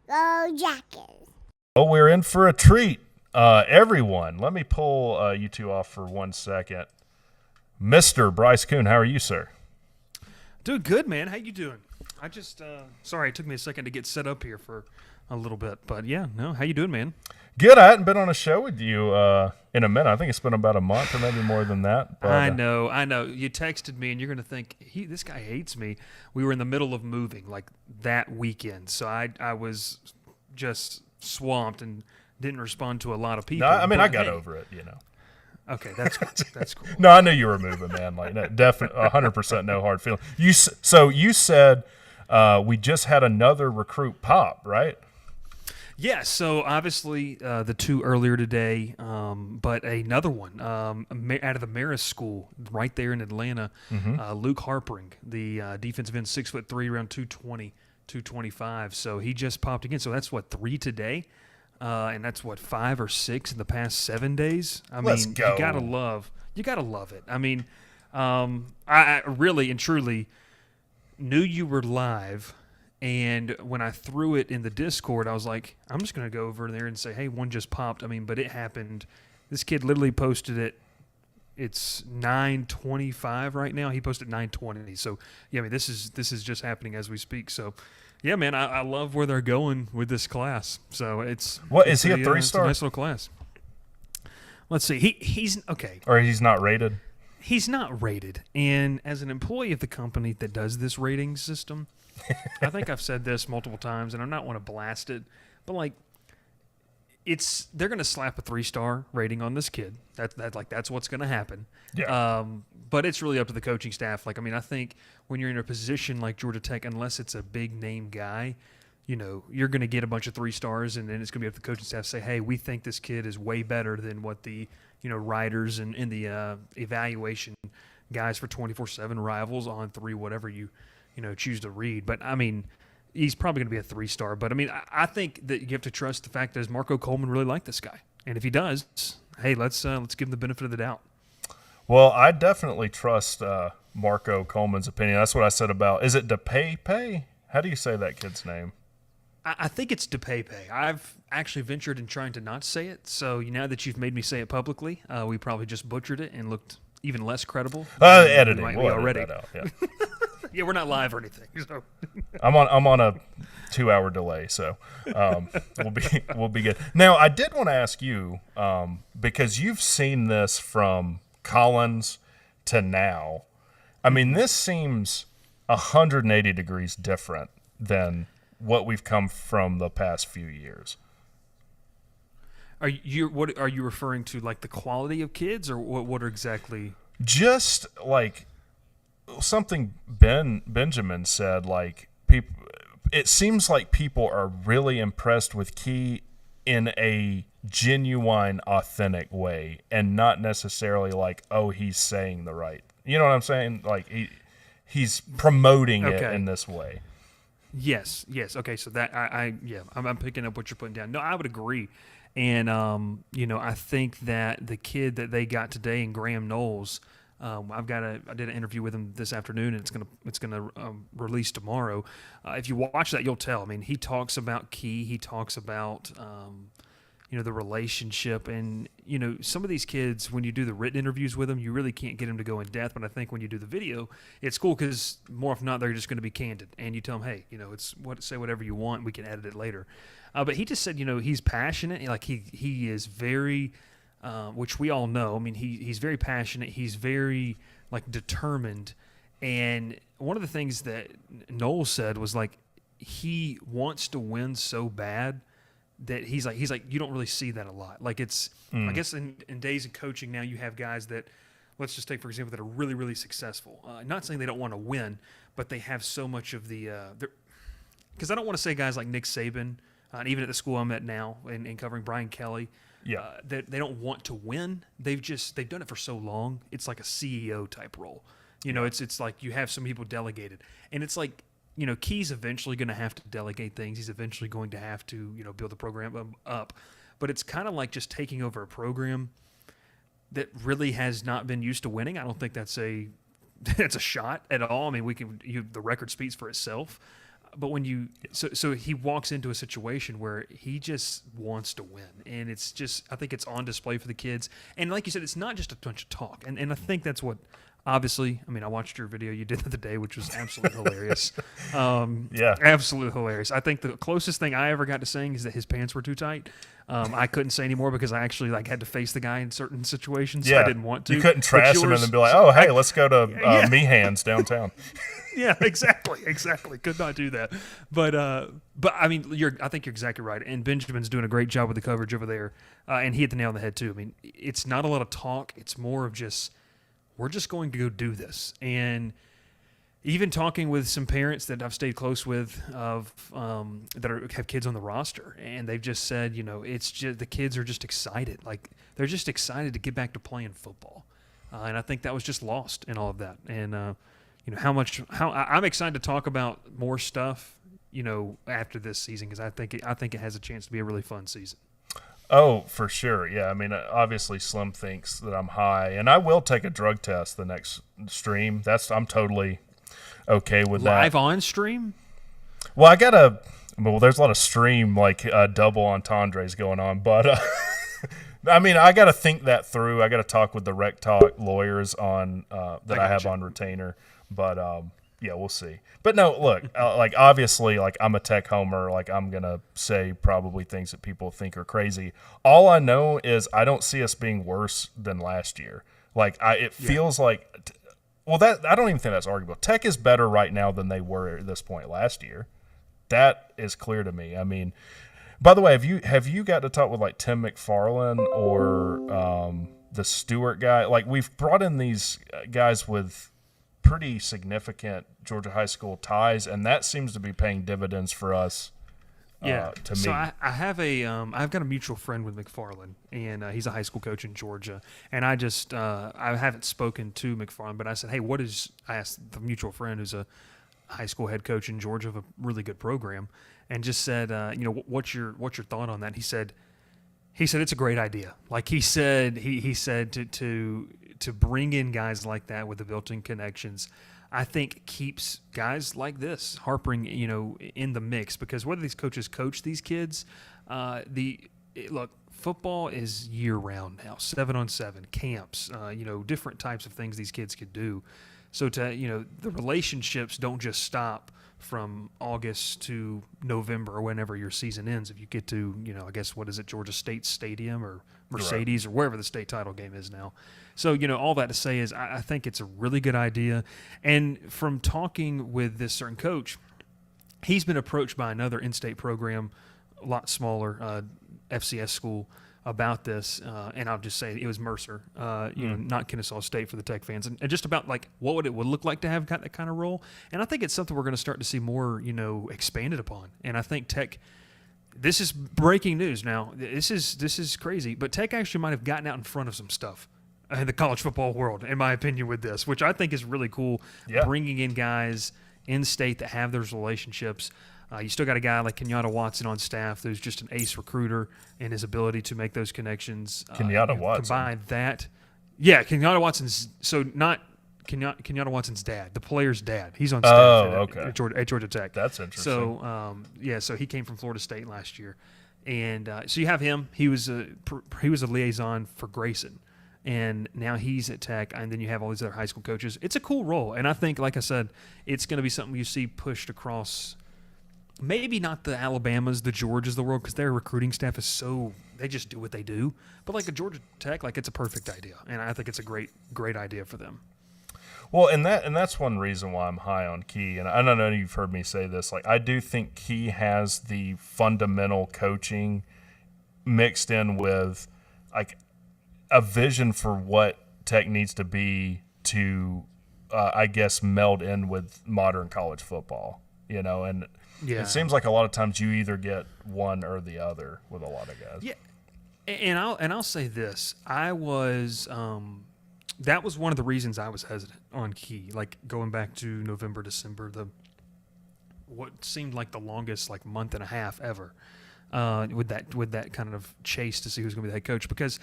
Go Jackets. Oh, we're in for a treat. Everyone, let me pull you two off for 1 second. Mr. Bryce Koon, how are you, sir? Doing good, man. How you doing? I just sorry, it took me a second to get set up here for a little bit, but yeah, no. How you doing, man? Good. I hadn't been on a show with you in a minute. I think it's been about a month or maybe more than that. But, I know. You texted me, and you're gonna think this guy hates me. We were in the middle of moving like that weekend, so I was just swamped and didn't respond to a lot of people. No, I mean, I got hey, over it, you know. Okay, that's cool. That's cool. No, I knew you were moving, man. Like, no, definitely, 100% no hard feeling. So you said we just had another recruit pop, right? Yeah, so obviously the two earlier today, but another one out of the Marist School right there in Atlanta, Luke Harpering, the defensive end, 6'3", around 220, 225. So he just popped again. So that's what, 3 today? And that's what, 5 or 6 in the past 7 days? I Let's mean, go. you gotta love it. I mean, I really and truly knew you were live. And when I threw it in the Discord, I was like, I'm just going to go over there and say, hey, one just popped. I mean, but it happened. This kid literally posted it. It's 9:25 right now. He posted 9:20. So, yeah, I mean, this is just happening as we speak. So, yeah, man, I love where they're going with this class. So it's What, it's is he a 3-star? It's a nice little class. Let's see. He's okay. Or he's not rated? He's not rated. And as an employee of the company that does this rating system, I think I've said this multiple times, and I don't want to blast it, but like, they're going to slap a 3-star rating on this kid. That's what's going to happen. Yeah. But it's really up to the coaching staff. Like, I mean, I think when you're in a position like Georgia Tech, unless it's a big name guy, you know, you're going to get a bunch of 3 stars, and then it's going to be up to the coaching staff to say, hey, we think this kid is way better than what the writers and the evaluation guys for 24/7 Rivals on 3, whatever you choose to read. But I mean, he's probably going to be a 3-star. But I mean, I think that you have to trust the fact that Marco Coleman really liked this guy, and if he does, hey, let's give him the benefit of the doubt. Well, I definitely trust Marco Coleman's opinion. That's what I said about. Is it DePay? How do you say that kid's name? I think it's DePay. I've actually ventured in trying to not say it. So now that you've made me say it publicly, we probably just butchered it and looked even less credible. Editing. We'll already. edit that out, yeah. Yeah, we're not live or anything. So. I'm on a 2-hour delay, so we'll be good. Now, I did want to ask you because you've seen this from Collins to now. I mean, this seems 180 degrees different than what we've come from the past few years. What are you referring to? Like the quality of kids, or what are exactly? Just like something Benjamin said, like people, it seems like people are really impressed with Key in a genuine, authentic way, and not necessarily like, oh, he's saying the right. You know what I'm saying? Like he's promoting it in this way. Yes. Okay, so that I'm picking up what you're putting down. No, I would agree, and I think that the kid that they got today in Graham Knowles. I did an interview with him this afternoon, and it's gonna release tomorrow. If you watch that, you'll tell. I mean, he talks about Key. He talks about the relationship, and some of these kids, when you do the written interviews with them, you really can't get them to go in depth. But I think when you do the video, it's cool because more often than not, they're just going to be candid, and you tell them, hey, say whatever you want. We can edit it later. But he just said, he's passionate. Like he is very. Which we all know. I mean, he's very passionate. He's very determined. And one of the things that Noel said was he wants to win so bad that he's like you don't really see that a lot. Like it's I guess in days of coaching now you have guys that, let's just take for example, that are really really successful. Not saying they don't want to win, but they have so much of the because I don't want to say guys like Nick Saban, and even at the school I'm at now and covering Brian Kelly. Yeah, that they don't want to win. They've done it for so long. It's like a CEO type role. It's like you have some people delegated, and it's like Key's eventually going to have to delegate things. He's eventually going to have to build the program up, but it's kind of like just taking over a program that really has not been used to winning. I don't think that's a shot at all. I mean, the record speaks for itself. But when you so he walks into a situation where he just wants to win, and it's just I think it's on display for the kids. And like you said, it's not just a bunch of talk, and I think that's what. Obviously, I mean, I watched your video you did the other day, which was absolutely hilarious. Absolutely hilarious. I think the closest thing I ever got to saying is that his pants were too tight. I couldn't say anymore because I actually had to face the guy in certain situations. Yeah. I didn't want to. You couldn't trash him and then be like, "Oh, hey, let's go to Yeah. Meehan's downtown." Yeah, exactly. Could not do that. But I mean, I think you're exactly right. And Benjamin's doing a great job with the coverage over there. And he hit the nail on the head too. I mean, it's not a lot of talk. It's more of just we're just going to go do this. And even talking with some parents that I've stayed close with have kids on the roster, and they've just said, it's just the kids are just excited. Like they're just excited to get back to playing football. And I think that was just lost in all of that. And how I'm excited to talk about more stuff, after this season because I think it has a chance to be a really fun season. Oh, for sure. Yeah. I mean, obviously Slim thinks that I'm high, and I will take a drug test the next stream. I'm totally okay with that. Live on stream? Well, there's a lot of stream, double entendres going on, but I mean, I got to think that through. I got to talk with the WreckTalk lawyers on that I have on retainer, but yeah, we'll see. But no, look, obviously, I'm a tech homer. I'm going to say probably things that people think are crazy. All I know is I don't see us being worse than last year. It feels like I don't even think that's arguable. Tech is better right now than they were at this point last year. That is clear to me. I mean, by the way, have you got to talk with Tim McFarland or the Stewart guy? We've brought in these guys with pretty significant Georgia high school ties, and that seems to be paying dividends for us. To so me. I have I've got a mutual friend with McFarland, and he's a high school coach in Georgia. And I just I haven't spoken to McFarland, but I said, hey, I asked the mutual friend who's a high school head coach in Georgia of a really good program, and just said, what's your thought on that? He said it's a great idea. He said to bring in guys like that with the built-in connections, I think keeps guys like this harping, in the mix, because whether these coaches coach these kids, look, football is year-round now, 7-on-7 camps, different types of things these kids could do. So the relationships don't just stop from August to November or whenever your season ends. If you get to, I guess, what is it, Georgia State Stadium or Mercedes or wherever the state title game is now. So, all that to say is I think it's a really good idea. And from talking with this certain coach, he's been approached by another in-state program, a lot smaller, FCS school, about this. And I'll just say it was Mercer, not Kennesaw State for the Tech fans. And just about what it would look like to have got that kind of role. And I think it's something we're going to start to see more, expanded upon. And I think Tech – this is breaking news now. This is crazy. But Tech actually might have gotten out in front of some stuff in the college football world, in my opinion, with this, which I think is really cool, bringing in guys in-state that have those relationships. You still got a guy like Kenyatta Watson on staff who's just an ace recruiter in his ability to make those connections. Kenyatta Watson. Combine that. Yeah, Kenyatta Watson's – so not Kenyatta Watson's dad, the player's dad. He's on staff at Georgia Tech. That's interesting. So, so he came from Florida State last year. And so you have him. He was a liaison for Grayson. And now he's at Tech, and then you have all these other high school coaches. It's a cool role, and I think, like I said, it's going to be something you see pushed across maybe not the Alabamas, the Georgias of the world, because their recruiting staff is they just do what they do. But like a Georgia Tech, it's a perfect idea, and I think it's a great idea for them. Well, and that's one reason why I'm high on Key, and I don't know if you've heard me say this. I do think Key has the fundamental coaching mixed in with a vision for what Tech needs to be to, I guess, meld in with modern college football, and it seems like a lot of times you either get one or the other with a lot of guys. Yeah, and I'll say this. I was that was one of the reasons I was hesitant on Key, going back to November, December, what seemed like the longest month and a half ever, with that kind of chase to see who's going to be the head coach, because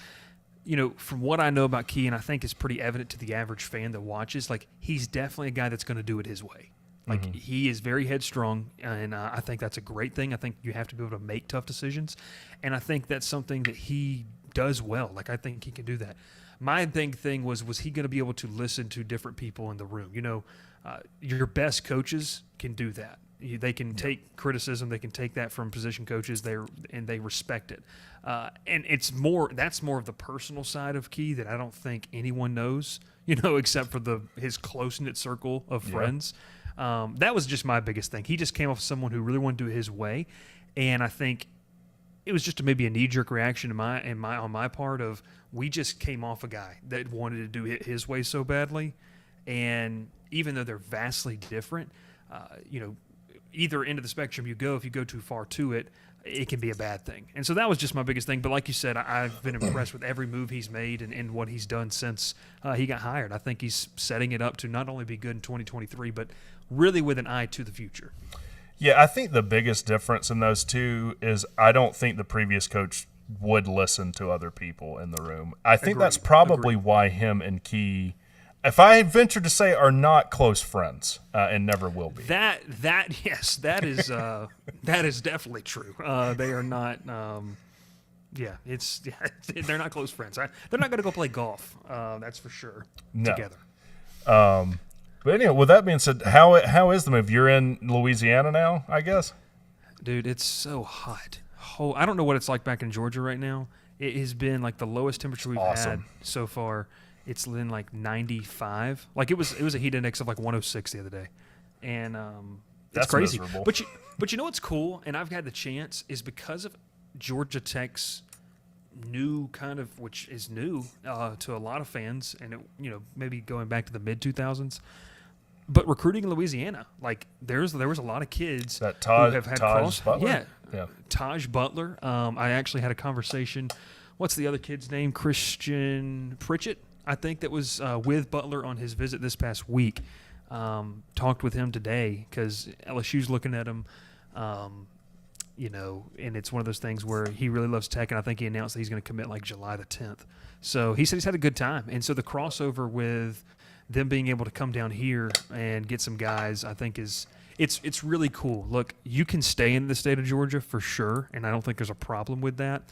from what I know about Key, and I think it's pretty evident to the average fan that watches, he's definitely a guy that's going to do it his way. Like he is very headstrong, and I think that's a great thing. I think you have to be able to make tough decisions, and I think that's something that he does well. Like I think he can do that. My big thing was he going to be able to listen to different people in the room? Your best coaches can do that. They can take criticism. They can take that from position coaches. They respect it. And that's more of the personal side of Key that I don't think anyone knows, except for his close-knit circle of friends. That was just my biggest thing. He just came off as someone who really wanted to do it his way. And I think it was just maybe a knee-jerk reaction on my part of we just came off a guy that wanted to do it his way so badly. And even though they're vastly different, either end of the spectrum you go, if you go too far to it, it can be a bad thing. And so that was just my biggest thing. But like you said, I've been impressed with every move he's made and what he's done since he got hired. I think he's setting it up to not only be good in 2023, but really with an eye to the future. Yeah, I think the biggest difference in those two is I don't think the previous coach would listen to other people in the room. I think that's probably why him and Key, if I venture to say, are not close friends and never will be. That is that is definitely true. They are not. They're not close friends. They're not going to go play golf. That's for sure. No. Together. But anyway, with that being said, how is the move? You're in Louisiana now, I guess? Dude, it's so hot. I don't know what it's like back in Georgia right now. It has been like the lowest temperature we've had so far. It's been like 95. Like it was a heat index of like 106 the other day, and it's crazy. Miserable. But you know what's cool, and I've had the chance is because of Georgia Tech's new kind of, which is new to a lot of fans, and maybe going back to the mid 2000s. But recruiting in Louisiana, like there was a lot of kids who have had Taj Butler? Yeah. Taj Butler. I actually had a conversation. What's the other kid's name? Christian Pritchett, I think, that was with Butler on his visit this past week. Talked with him today because LSU's looking at him. And it's one of those things where he really loves Tech, and I think he announced that he's going to commit like July the 10th. So he said he's had a good time, and so the crossover with them being able to come down here and get some guys, I think it's really cool. Look, you can stay in the state of Georgia for sure, and I don't think there's a problem with that.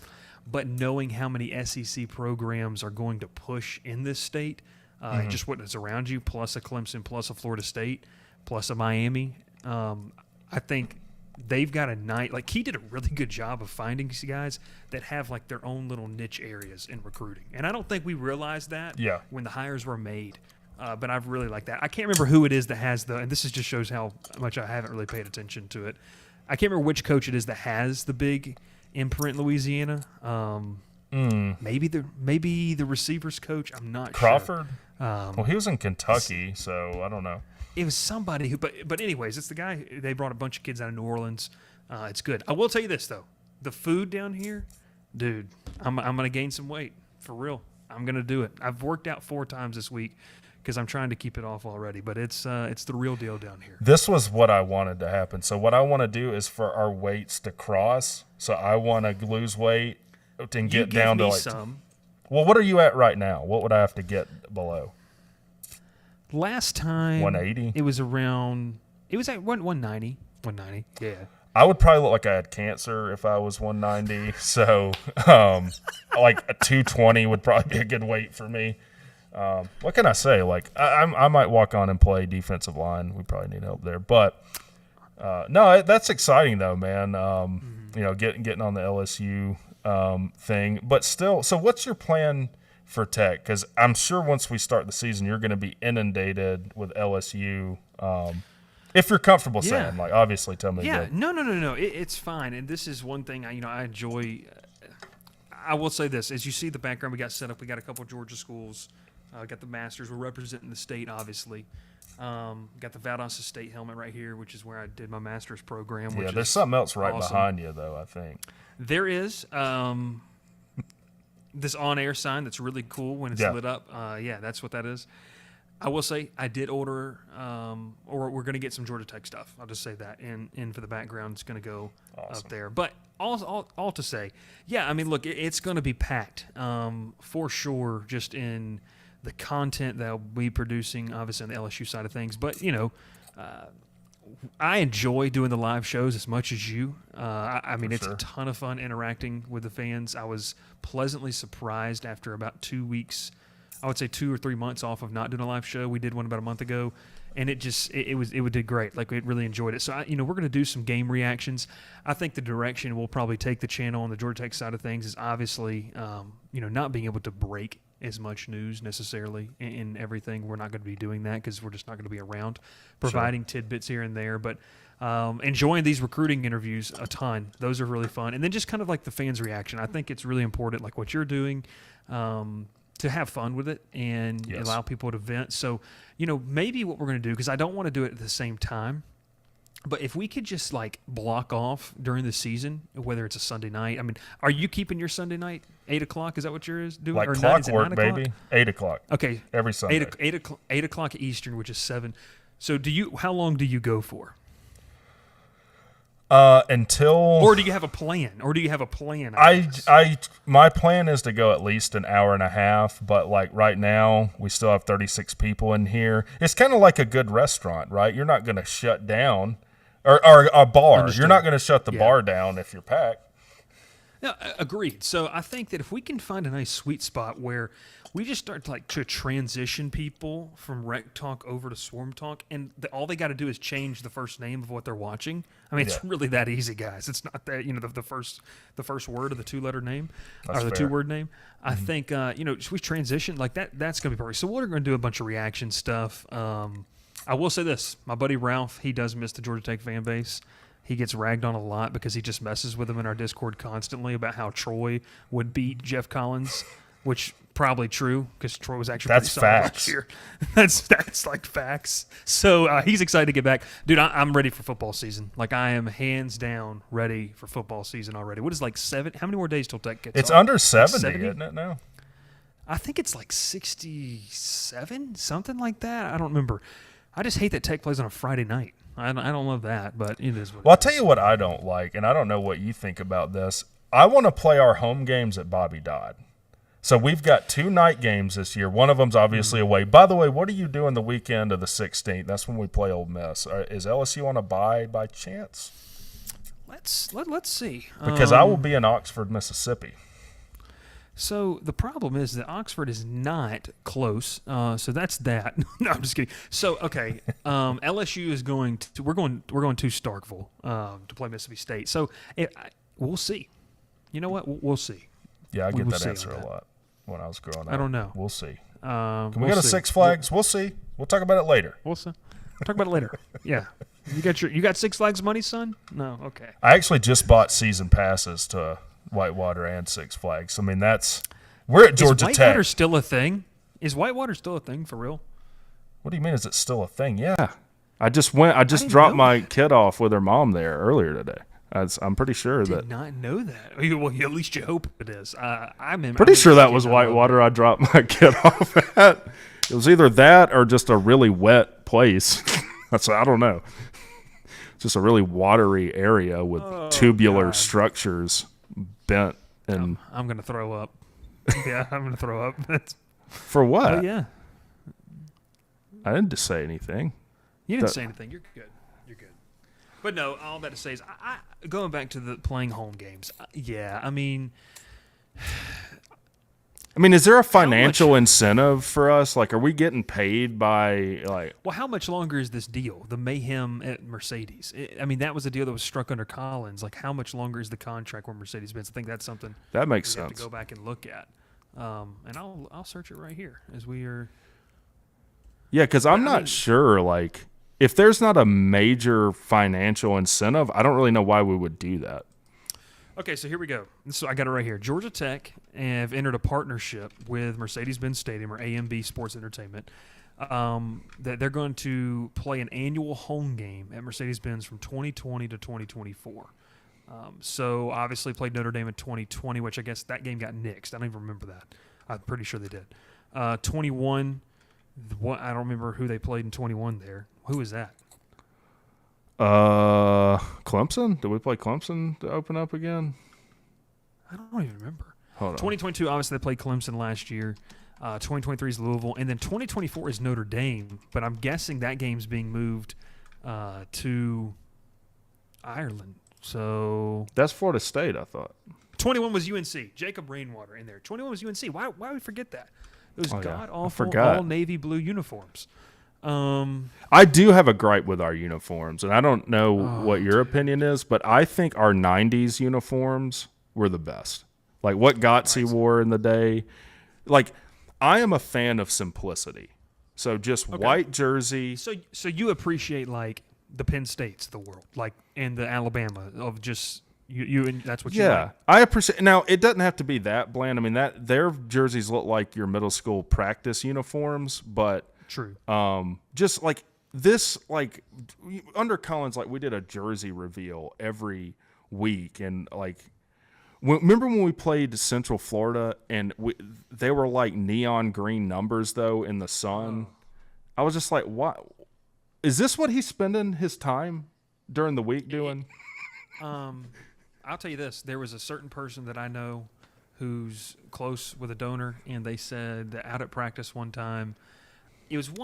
But knowing how many SEC programs are going to push in this state, just what is around you, plus a Clemson, plus a Florida State, plus a Miami, I think they've got a night. Like he did a really good job of finding these guys that have like their own little niche areas in recruiting, and I don't think we realized that when the hires were made. But I've really liked that. I can't remember who it is that has and this just shows how much I haven't really paid attention to it. I can't remember which coach it is that has the big imprint in Louisiana. Maybe the receivers coach. I'm not Crawford? sure. Well, he was in Kentucky, so I don't know. It was somebody who, but anyways, it's the guy. They brought a bunch of kids out of New Orleans. It's good. I will tell you this though, the food down here, dude. I'm gonna gain some weight for real. I'm gonna do it. I've worked out 4 times this week because I'm trying to keep it off already. But it's the real deal down here. This was what I wanted to happen. So what I want to do is for our weights to cross. So I want to lose weight and get down to like some. Well, what are you at right now? What would I have to get below? Last time 180. It was around. It was at 190. 190. Yeah. I would probably look like I had cancer if I was 190. So like a 220 would probably be a good weight for me. What can I say? Like I might walk on and play defensive line. We probably need help there, but no, that's exciting though, man. Getting on the LSU thing, but still. So what's your plan for Tech? Because I'm sure once we start the season, you're going to be inundated with LSU. If you're comfortable saying, like, obviously, tell me. Yeah, no. It's fine, and this is one thing I enjoy. I will say this: as you see the background we got set up, we got a couple of Georgia schools. Got the Masters. We're representing the state, obviously. Got the Valdosta State helmet right here, which is where I did my Masters program. Which there's something else right awesome. behind you, though, I think. There is this on-air sign that's really cool when it's lit up. That's what that is. I will say I did order, or we're going to get some Georgia Tech stuff. I'll just say that. And for the background, it's going to go up there. But all to say, look, it's going to be packed for sure, just in the content that I'll be producing, obviously on the LSU side of things. But, I enjoy doing the live shows as much as you. I mean, it's sure. a ton of fun interacting with the fans. I was pleasantly surprised after about 2 weeks, I would say 2 or 3 months off of not doing a live show. We did one about a month ago, and it did great. Like, we really enjoyed it. So, we're going to do some game reactions. I think the direction we'll probably take the channel on the Georgia Tech side of things is obviously, not being able to break as much news necessarily in everything. We're not going to be doing that because we're just not going to be around, providing tidbits here and there. But enjoying these recruiting interviews a ton. Those are really fun. And then just kind of like the fans' reaction. I think it's really important, like what you're doing, to have fun with it and allow people to vent. So, maybe what we're going to do, because I don't want to do it at the same time, but if we could just like block off during the season, whether it's a Sunday night. I mean, are you keeping your Sunday night 8 o'clock? Is that what yours doing? Like or clockwork, baby. 8 o'clock. Okay, every Sunday. 8 o'clock Eastern, which is 7. So how long do you go for? Until. Or do you have a plan? My plan is to go at least an hour and a half, but like right now we still have 36 people in here. It's kind of like a good restaurant, right? You're not going to shut down, or a bar. Understood. You're not going to shut the bar down if you're packed. No, agreed. So I think that if we can find a nice sweet spot where we just start to transition people from WreckTalk over to Swarm Talk, and all they got to do is change the first name of what they're watching. I mean, it's really that easy, guys. It's not that the first word of the 2-letter name or the 2-word name. I think we transition like that. That's gonna be perfect. So we're gonna do a bunch of reaction stuff. I will say this: my buddy Ralph, he does miss the Georgia Tech fan base. He gets ragged on a lot because he just messes with them in our Discord constantly about how Troy would beat Jeff Collins, which probably true because Troy was actually pretty solid last year. That's like facts. So he's excited to get back. Dude, I'm ready for football season. Like, I am hands down ready for football season already. What is like 7? How many more days till Tech gets It's off? under 70, isn't it now? I think it's like 67, something like that. I don't remember. I just hate that Tech plays on a Friday night. I don't love that, but it is what Well, I'll tell you what I don't like, and I don't know what you think about this. I want to play our home games at Bobby Dodd. So we've got 2 night games this year. One of them's obviously away. By the way, what are you doing the weekend of the 16th? That's when we play Ole Miss. Is LSU on a bye by chance? Let's see. Because I will be in Oxford, Mississippi. So the problem is that Oxford is not close. So that's that. No, I'm just kidding. So okay, LSU is going to. We're going to Starkville to play Mississippi State. So we'll see. You know what? We'll see. Yeah, I get that answer a lot when I was growing up. I don't know. We'll see. Can we go to Six Flags? We'll see. We'll talk about it later. We'll see. We'll talk about it later. Yeah. You got Six Flags money, son? No. Okay. I actually just bought season passes to Whitewater and Six Flags. I mean, we're at Georgia Tech. Is Whitewater still a thing? Is Whitewater still a thing for real? What do you mean? Is it still a thing? Yeah. I just dropped my kid off with her mom there earlier today. I'm pretty sure Did not know that. Well, at least you hope it is. I'm pretty sure that was Whitewater I dropped my kid off at. It was either that or just a really wet place. I don't know. Just a really watery area with tubular structures bent. And I'm going to throw up. Yeah, I'm going to throw up. For what? Oh, yeah. I didn't just say anything. You didn't say anything. You're good. But no, all that to say is, I going back to the playing home games. I mean, is there a financial incentive for us? Like, are we getting paid by like? Well, how much longer is this deal? The mayhem at Mercedes. That was a deal that was struck under Collins. Like, how much longer is the contract with Mercedes-Benz? I think that's something that makes sense. Have to go back and look at. And I'll search it right here as we are. Yeah, because I'm not sure. Like, if there's not a major financial incentive, I don't really know why we would do that. Okay, so here we go. So I got it right here. Georgia Tech have entered a partnership with Mercedes-Benz Stadium, or AMB Sports Entertainment, that they're going to play an annual home game at Mercedes-Benz from 2020 to 2024. So obviously played Notre Dame in 2020, which I guess that game got nixed. I don't even remember that. I'm pretty sure they did. 21, I don't remember who they played in 21 there. Who was that? Clemson? Did we play Clemson to open up again? I don't even remember. Hold on. 2022, obviously they played Clemson last year. 2023 is Louisville. And then 2024 is Notre Dame. But I'm guessing that game's being moved to Ireland. So That's Florida State, I thought. 21 was UNC. Jacob Rainwater in there. 21 was UNC. Why would we forget that? Those god awful all navy blue uniforms. I do have a gripe with our uniforms, and I don't know what your opinion is, but I think our 90s uniforms were the best. Like what Gotze wore in the day. Like, I am a fan of simplicity. So just white jersey. So you appreciate like the Penn States of the world, like and the Alabama of just you and that's what you like. I appreciate. Now it doesn't have to be that bland. I mean that their jerseys look like your middle school practice uniforms, but true. Just like this, like under Collins, like we did a jersey reveal every week, and like remember when we played Central Florida and they were like neon green numbers though in the sun. I was just like, what? Is this what he's spending his time during the week doing? I'll tell you this. There was a certain person that I know who's close with a donor, and they said that out at practice one time, was it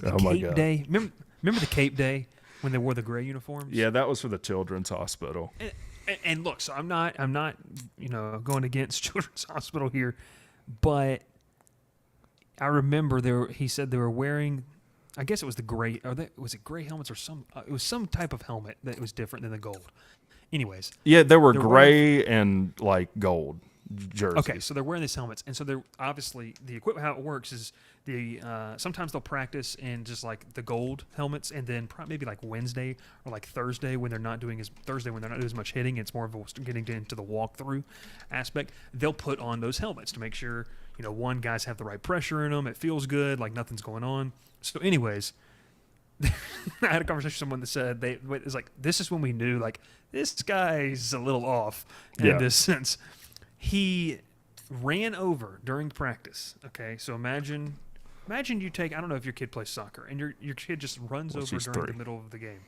the Cape Day? Remember the Cape Day when they wore the gray uniforms? Yeah, that was for the Children's Hospital. And look, so I'm not going against Children's Hospital here, but I remember he said they were wearing, I guess it was the gray, was it gray helmets or it was some type of helmet that was different than the gold. Anyways. Yeah, they were gray and like gold jerseys. Okay, so they're wearing these helmets, and so they're obviously the equipment. How it works is sometimes they'll practice in just like the gold helmets, and then maybe like Wednesday or like Thursday when they're not doing as much hitting. It's more of getting into the walkthrough aspect. They'll put on those helmets to make sure one, guys have the right pressure in them. It feels good, like nothing's going on. So, anyways. I had a conversation with someone that said it's like this is when we knew like this guy's a little off in this sense. He ran over during practice. Okay, so imagine you take, I don't know if your kid plays soccer and your kid just runs over during the middle of the game.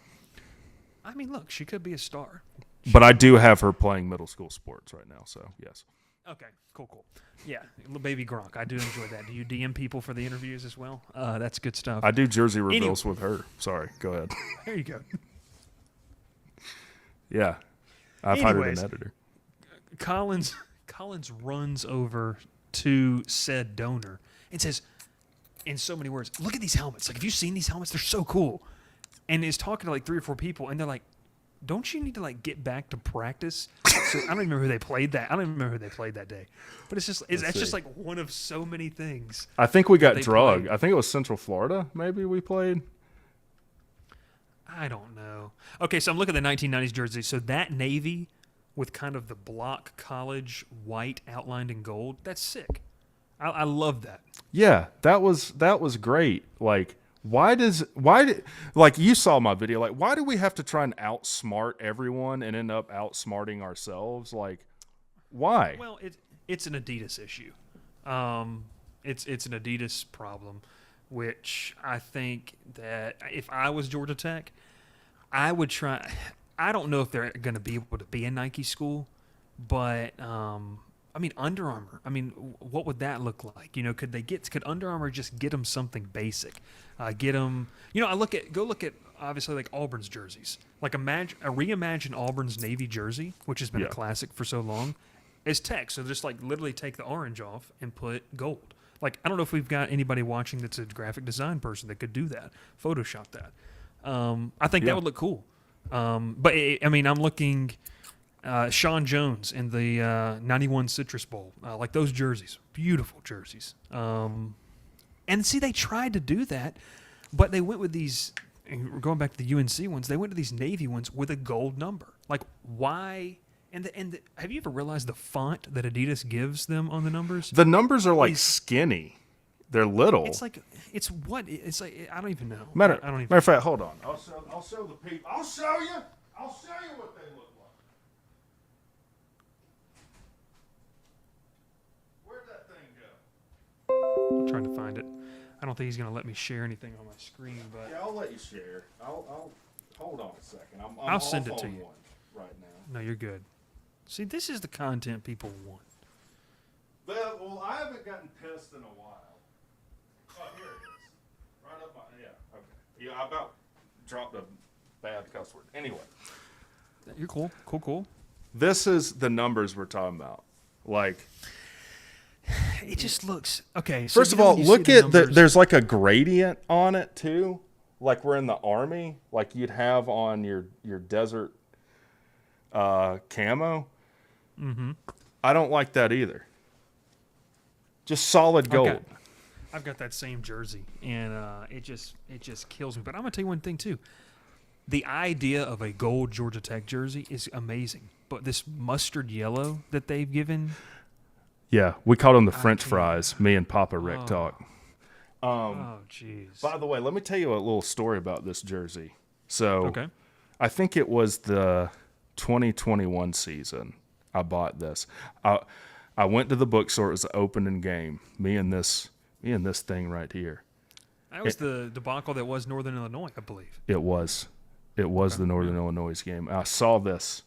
I mean, look, she could be a star. But I do have her playing middle school sports right now, so yes. Okay, cool. Yeah, little baby Gronk. I do enjoy that. Do you DM people for the interviews as well? That's good stuff. I do jersey reveals with her. Sorry, go ahead. There you go. Yeah, I've hired an editor. Collins runs over to said donor and says, in so many words, look at these helmets. Like, have you seen these helmets? They're so cool. And is talking to like 3 or 4 people, and they're like, don't you need to like get back to practice? So I don't even remember who they played that. I don't even remember who they played that day. But it's just that's just like one of so many things. I think we got drugged. I think it was Central Florida. Maybe we played. I don't know. Okay, so I'm looking at the 1990s jersey. So that navy with kind of the block college white outlined in gold. That's sick. I love that. Yeah, that was great. Like. Why like you saw my video, like why do we have to try and outsmart everyone and end up outsmarting ourselves? Like, why? Well, it's an Adidas issue. It's an Adidas problem, which I think that if I was Georgia Tech, I would try. I don't know if they're going to be able to be a Nike school, but I mean, Under Armour. I mean, what would that look like? Could Under Armour just get them something basic? Get them. Go look at obviously like Auburn's jerseys. Like reimagine Auburn's navy jersey, which has been a classic for so long, as Tech. So just like literally take the orange off and put gold. Like I don't know if we've got anybody watching that's a graphic design person that could do that, Photoshop that. I think that would look cool. But I'm looking. Sean Jones in the 91 Citrus Bowl. Like those jerseys. Beautiful jerseys. And see, they tried to do that, but they went with these, going back to the UNC ones, they went to these Navy ones with a gold number. Like, why? And have you ever realized the font that Adidas gives them on the numbers? The numbers are like skinny. They're little. It's like, I don't even know. Matter of fact, hold on. I'll show the people. I'll show you what they look like. Where'd that thing go? I'm trying to find it. I don't think he's going to let me share anything on my screen, but yeah, I'll let you share. I'll hold on a second. I'll send it to you right now. No, you're good. See, this is the content people want. Well, I haven't gotten pissed in a while. Oh, here it is. Right up my okay. Yeah, I about dropped a bad cuss word. Anyway, You're cool. Cool. this is the numbers we're talking about. Like, It just looks okay. So first of all, when you look see the at the. numbers- There's like a gradient on it too, like we're in the Army, like you'd have on your desert camo. Mm-hmm. I don't like that either. Just solid gold. I've got that same jersey, and it just kills me. But I'm gonna tell you one thing too. The idea of a gold Georgia Tech jersey is amazing, but this mustard yellow that they've given. Yeah, we called them the French fries. Me and Papa WreckTalk. Oh, jeez. By the way, let me tell you a little story about this jersey. So, Okay. I think it was the 2021 season I bought this. I went to the bookstore. It was the opening game. Me and this thing right here. That was the debacle that was Northern Illinois, I believe. It was the Northern Illinois game. I saw this,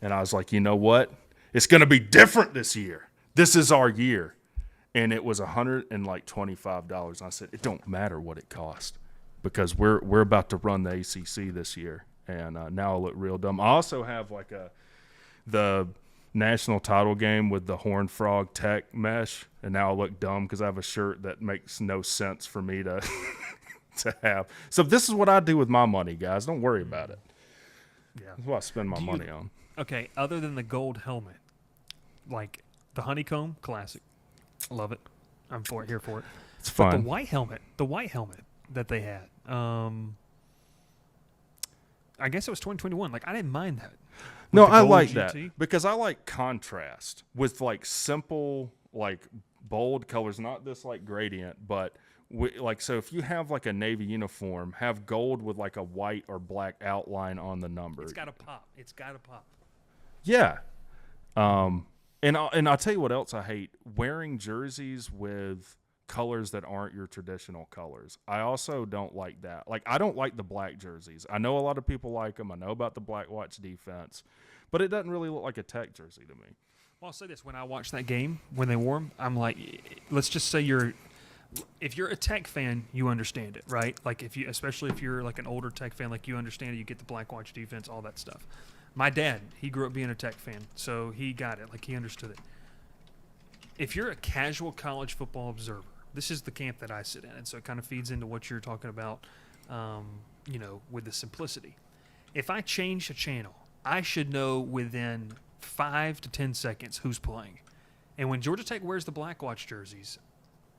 and I was like, you know what? It's going to be different this year. This is our year. And it was $125. I said, it don't matter what it cost because we're about to run the ACC this year. And now I look real dumb. I also have like the national title game with the Horned Frog Tech mesh, and now I look dumb because I have a shirt that makes no sense for me to to have. So this is what I do with my money, guys. Don't worry about it. Yeah. That's what I spend my money on. Okay, other than the gold helmet, like the honeycomb, classic. Love it. I'm here for it. It's But fun. the white helmet that they had, I guess it was 2021. Like, I didn't mind that. No, With the I gold like GT. that because I like contrast with like simple, like bold colors, not this like gradient, but so if you have like a Navy uniform, have gold with like a white or black outline on the number. It's got to pop. Yeah. And I'll tell you what else I hate: wearing jerseys with colors that aren't your traditional colors. I also don't like that. Like, I don't like the black jerseys. I know a lot of people like them. I know about the black watch defense, but it doesn't really look like a Tech jersey to me. Well, I'll say this: when I watched that game, when they wore them, I'm like, let's just say if you're a Tech fan, you understand it, right? Like especially if you're like an older Tech fan, like you understand it. You get the black watch defense, all that stuff. My dad, he grew up being a Tech fan, so he got it. Like, he understood it. If you're a casual college football observer, this is the camp that I sit in, and so it kind of feeds into what you're talking about, with the simplicity. If I change a channel, I should know within 5 to 10 seconds who's playing. And when Georgia Tech wears the Black Watch jerseys,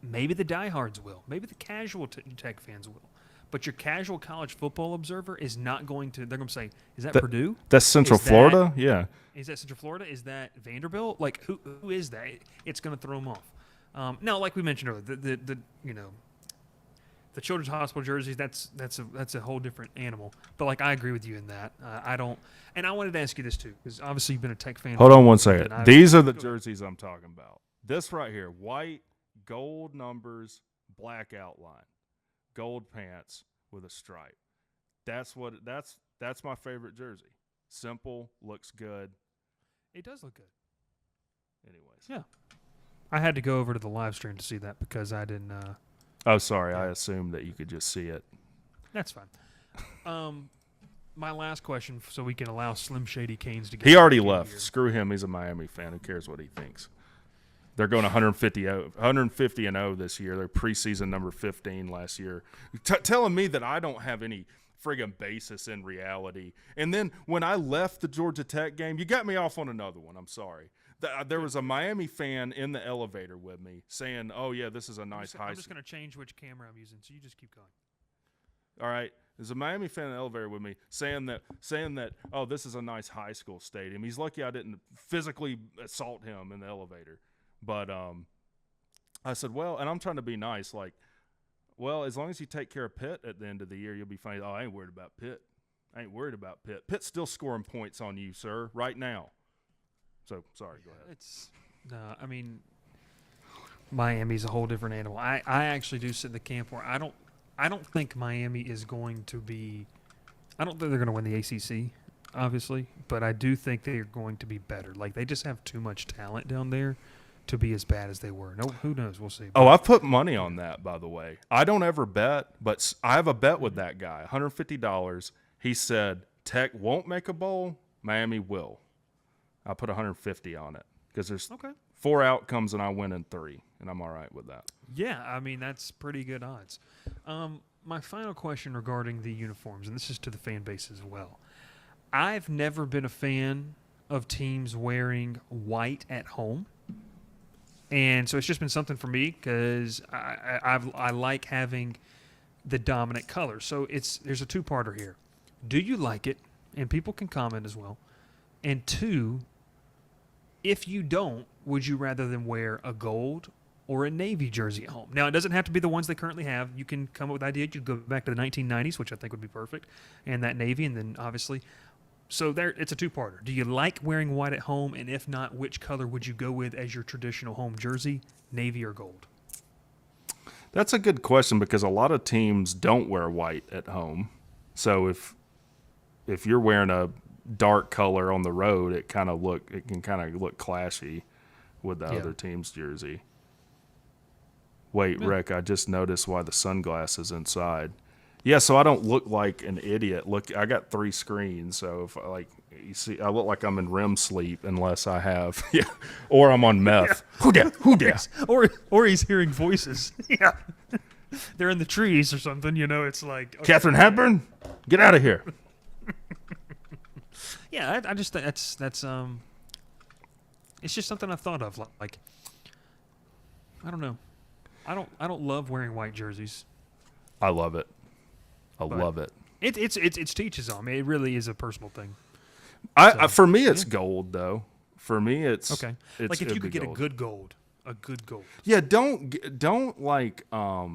maybe the diehards will. Maybe the casual Tech fans will. But your casual college football observer is not going to – they're going to say, is that Purdue? That's Central Florida? Yeah. Is that Central Florida? Is that Vanderbilt? Like, who is that? It's going to throw them off. Now, like we mentioned earlier, the Children's Hospital jerseys, that's a whole different animal. But, like, I agree with you in that. I don't – and I wanted to ask you this, too, because obviously you've been a Tech fan. Hold on one second. These are the jerseys I'm talking about. This right here, white, gold numbers, black outline, gold pants with a stripe. That's my favorite jersey. Simple, looks good. It does look good. Anyways. Yeah. I had to go over to the live stream to see that because I didn't Oh, sorry. I assumed that you could just see it. that's fine. My last question, so we can allow Slim Shady Canes to get He already back in left. here. Screw him. He's a Miami fan. Who cares what he thinks? They're going 150-0 this year. They're preseason number 15 last year. Telling me that I don't have any friggin' basis in reality. And then when I left the Georgia Tech game, you got me off on another one. I'm sorry. There was a Miami fan in the elevator with me saying, oh, yeah, this is a nice high school. I'm just going to change which camera I'm using, so you just keep going. All right. There's a Miami fan in the elevator with me saying that, oh, this is a nice high school stadium. He's lucky I didn't physically assault him in the elevator. But I said, well, and I'm trying to be nice, like, well, as long as you take care of Pitt at the end of the year, you'll be fine. Oh, I ain't worried about Pitt. Pitt's still scoring points on you, sir, right now. So, sorry, go ahead. Miami's a whole different animal. I actually do sit in the camp where I don't think Miami is going to be – I don't think they're going to win the ACC, obviously, but I do think they're going to be better. Like, they just have too much talent down there to be as bad as they were. No, who knows? We'll see. Oh, I've put money on that, by the way. I don't ever bet, but I have a bet with that guy, $150. He said Tech won't make a bowl, Miami will. I put 150 on it because there's 4 outcomes and I win in 3, and I'm all right with that. Yeah, I mean, that's pretty good odds. My final question regarding the uniforms, and this is to the fan base as well. I've never been a fan of teams wearing white at home. And so it's just been something for me because I like having the dominant color. So there's a two-parter here. Do you like it? And people can comment as well. And 2, if you don't, would you rather than wear a gold or a navy jersey at home? Now, it doesn't have to be the ones they currently have. You can come up with ideas. You could go back to the 1990s, which I think would be perfect, and that navy, and then obviously. So it's a two-parter. Do you like wearing white at home? And if not, which color would you go with as your traditional home jersey, navy or gold? That's a good question because a lot of teams don't wear white at home. So if you're wearing a dark color on the road, it can kind of look clashy with the other team's jersey. Wait, Rick, I just noticed why the sunglasses inside. Yeah, so I don't look like an idiot. Look, I got 3 screens, so if you see, I look like I'm in REM sleep unless I have, or I'm on meth. Who dat? Or he's hearing voices. Yeah, they're in the trees or something. It's like Catherine Hepburn, get out of here. Yeah, I just think that's it's just something I thought of. Like, I don't know, I don't love wearing white jerseys. I love it. I love it. It's teaches on. It really is a personal thing. For me, it's gold though. For me, it's okay. Like if you could get a good gold. Yeah, don't like. I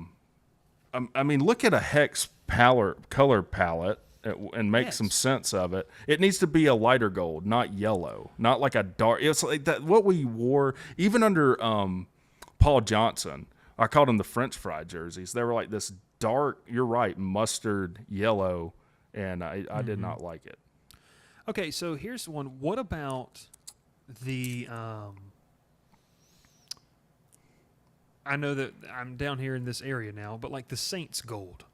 mean, look at a hex color palette and make some sense of it. It needs to be a lighter gold, not yellow, not like a dark. It's like that. What we wore even under Paul Johnson. I called them the French fry jerseys. They were like this dark, you're right, mustard yellow, and I did not like it. Okay, so here's one. What about the I know that I'm down here in this area now, but like the Saints gold.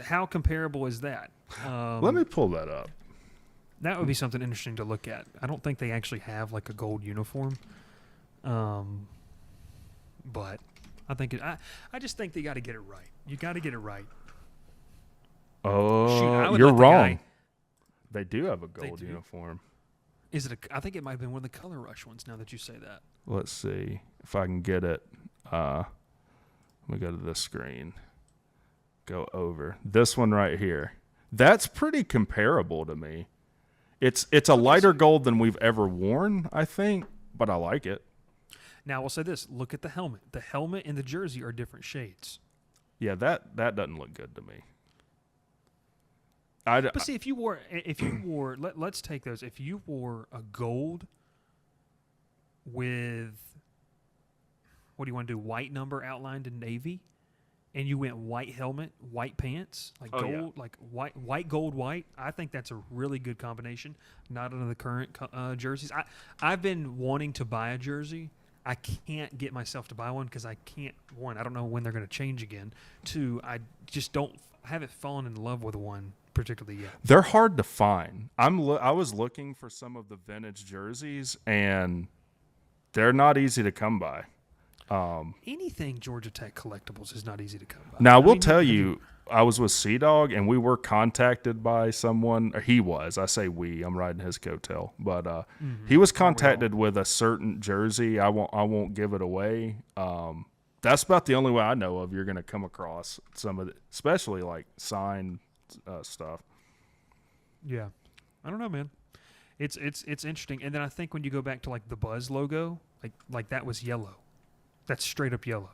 How comparable is that? Let me pull that up. That would be something interesting to look at. I don't think they actually have like a gold uniform. But I think I just think they got to get it right. You got to get it right. Oh, you're wrong. They do have a gold uniform. Is it? I think it might have been one of the Color Rush ones. Now that you say that, let's see if I can get it. Let me go to this screen. Go over this one right here. That's pretty comparable to me. It's a lighter gold than we've ever worn, I think, but I like it. Now, we'll say this. Look at the helmet. The helmet and the jersey are different shades. Yeah, that doesn't look good to me. But see, if you wore, let's take those. If you wore a gold with, what do you want to do? White number outlined in navy, and you went white helmet, white pants, like gold, like white, gold, white. I think that's a really good combination. Not under the current jerseys. I've been wanting to buy a jersey. I can't get myself to buy one because I can't. 1, I don't know when they're going to change again. 2, I just haven't fallen in love with one particularly yet. They're hard to find. I was looking for some of the vintage jerseys, and they're not easy to come by. Anything Georgia Tech collectibles is not easy to come by. Now, I will tell you, I was with Sea-Dog, and we were contacted by someone. Or he was. I say we. I'm riding his coattail. But he was contacted with a certain jersey. I won't give it away. That's about the only way I know of you're going to come across some of it, especially like signed stuff. Yeah. I don't know, man. It's interesting. And then I think when you go back to like the Buzz logo, like that was yellow. That's straight up yellow.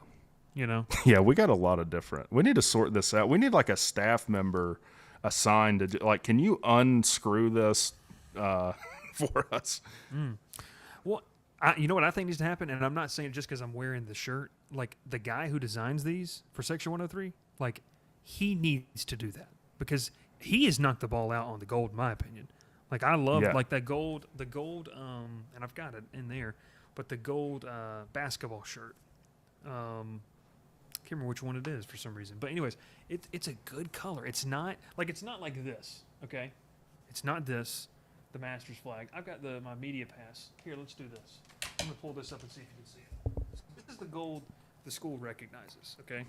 Yeah, we got a lot of different. We need to sort this out. We need like a staff member assigned to can you unscrew this for us? Well, you know what I think needs to happen, and I'm not saying it just because I'm wearing the shirt. Like the guy who designs these for Section 103, like he needs to do that because he has knocked the ball out on the gold, in my opinion. Like I love Yeah. like the gold, and I've got it in there, but the gold basketball shirt. Can't remember which one it is for some reason, but anyways, it's a good color. It's not like this, okay? It's not this, the Masters flag. I've got my media pass here. Let's do this. I'm gonna pull this up and see if you can see it. This is the gold the school recognizes, okay?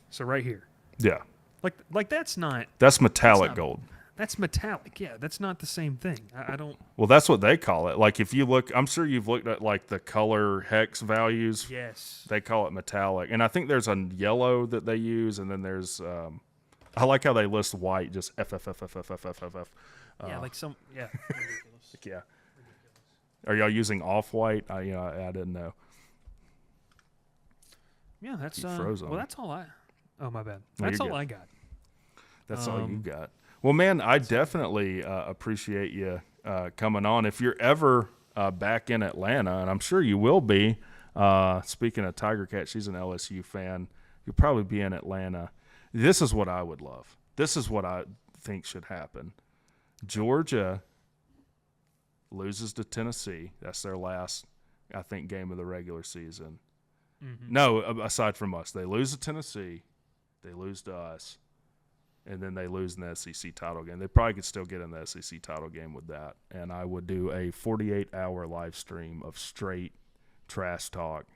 So right here, Yeah. like that's not That's metallic not- gold. that's metallic. Yeah, that's not the same thing. I don't. Well, that's what they call it. Like if you look, I'm sure you've looked at like the color hex values. Yes. They call it metallic. And I think there's a yellow that they use, and then there's I like how they list white, just FFFFFFFF. Yeah, like some. Yeah. Ridiculous. Yeah. Are y'all using off-white? I didn't know. Yeah, that's You froze on well, me. that's all I. Oh my bad. No, That's you're all good. I got. That's all you got. Well, man, I definitely appreciate you coming on. If you're ever back in Atlanta, and I'm sure you will be, speaking of Tiger Cat, she's an LSU fan. You'll probably be in Atlanta. This is what I would love. This is what I think should happen. Georgia loses to Tennessee. That's their last, I think, game of the regular season. Mm-hmm. No, aside from us. They lose to Tennessee. They lose to us. And then they lose in the SEC title game. They probably could still get in the SEC title game with that. And I would do a 48-hour live stream of straight trash talk,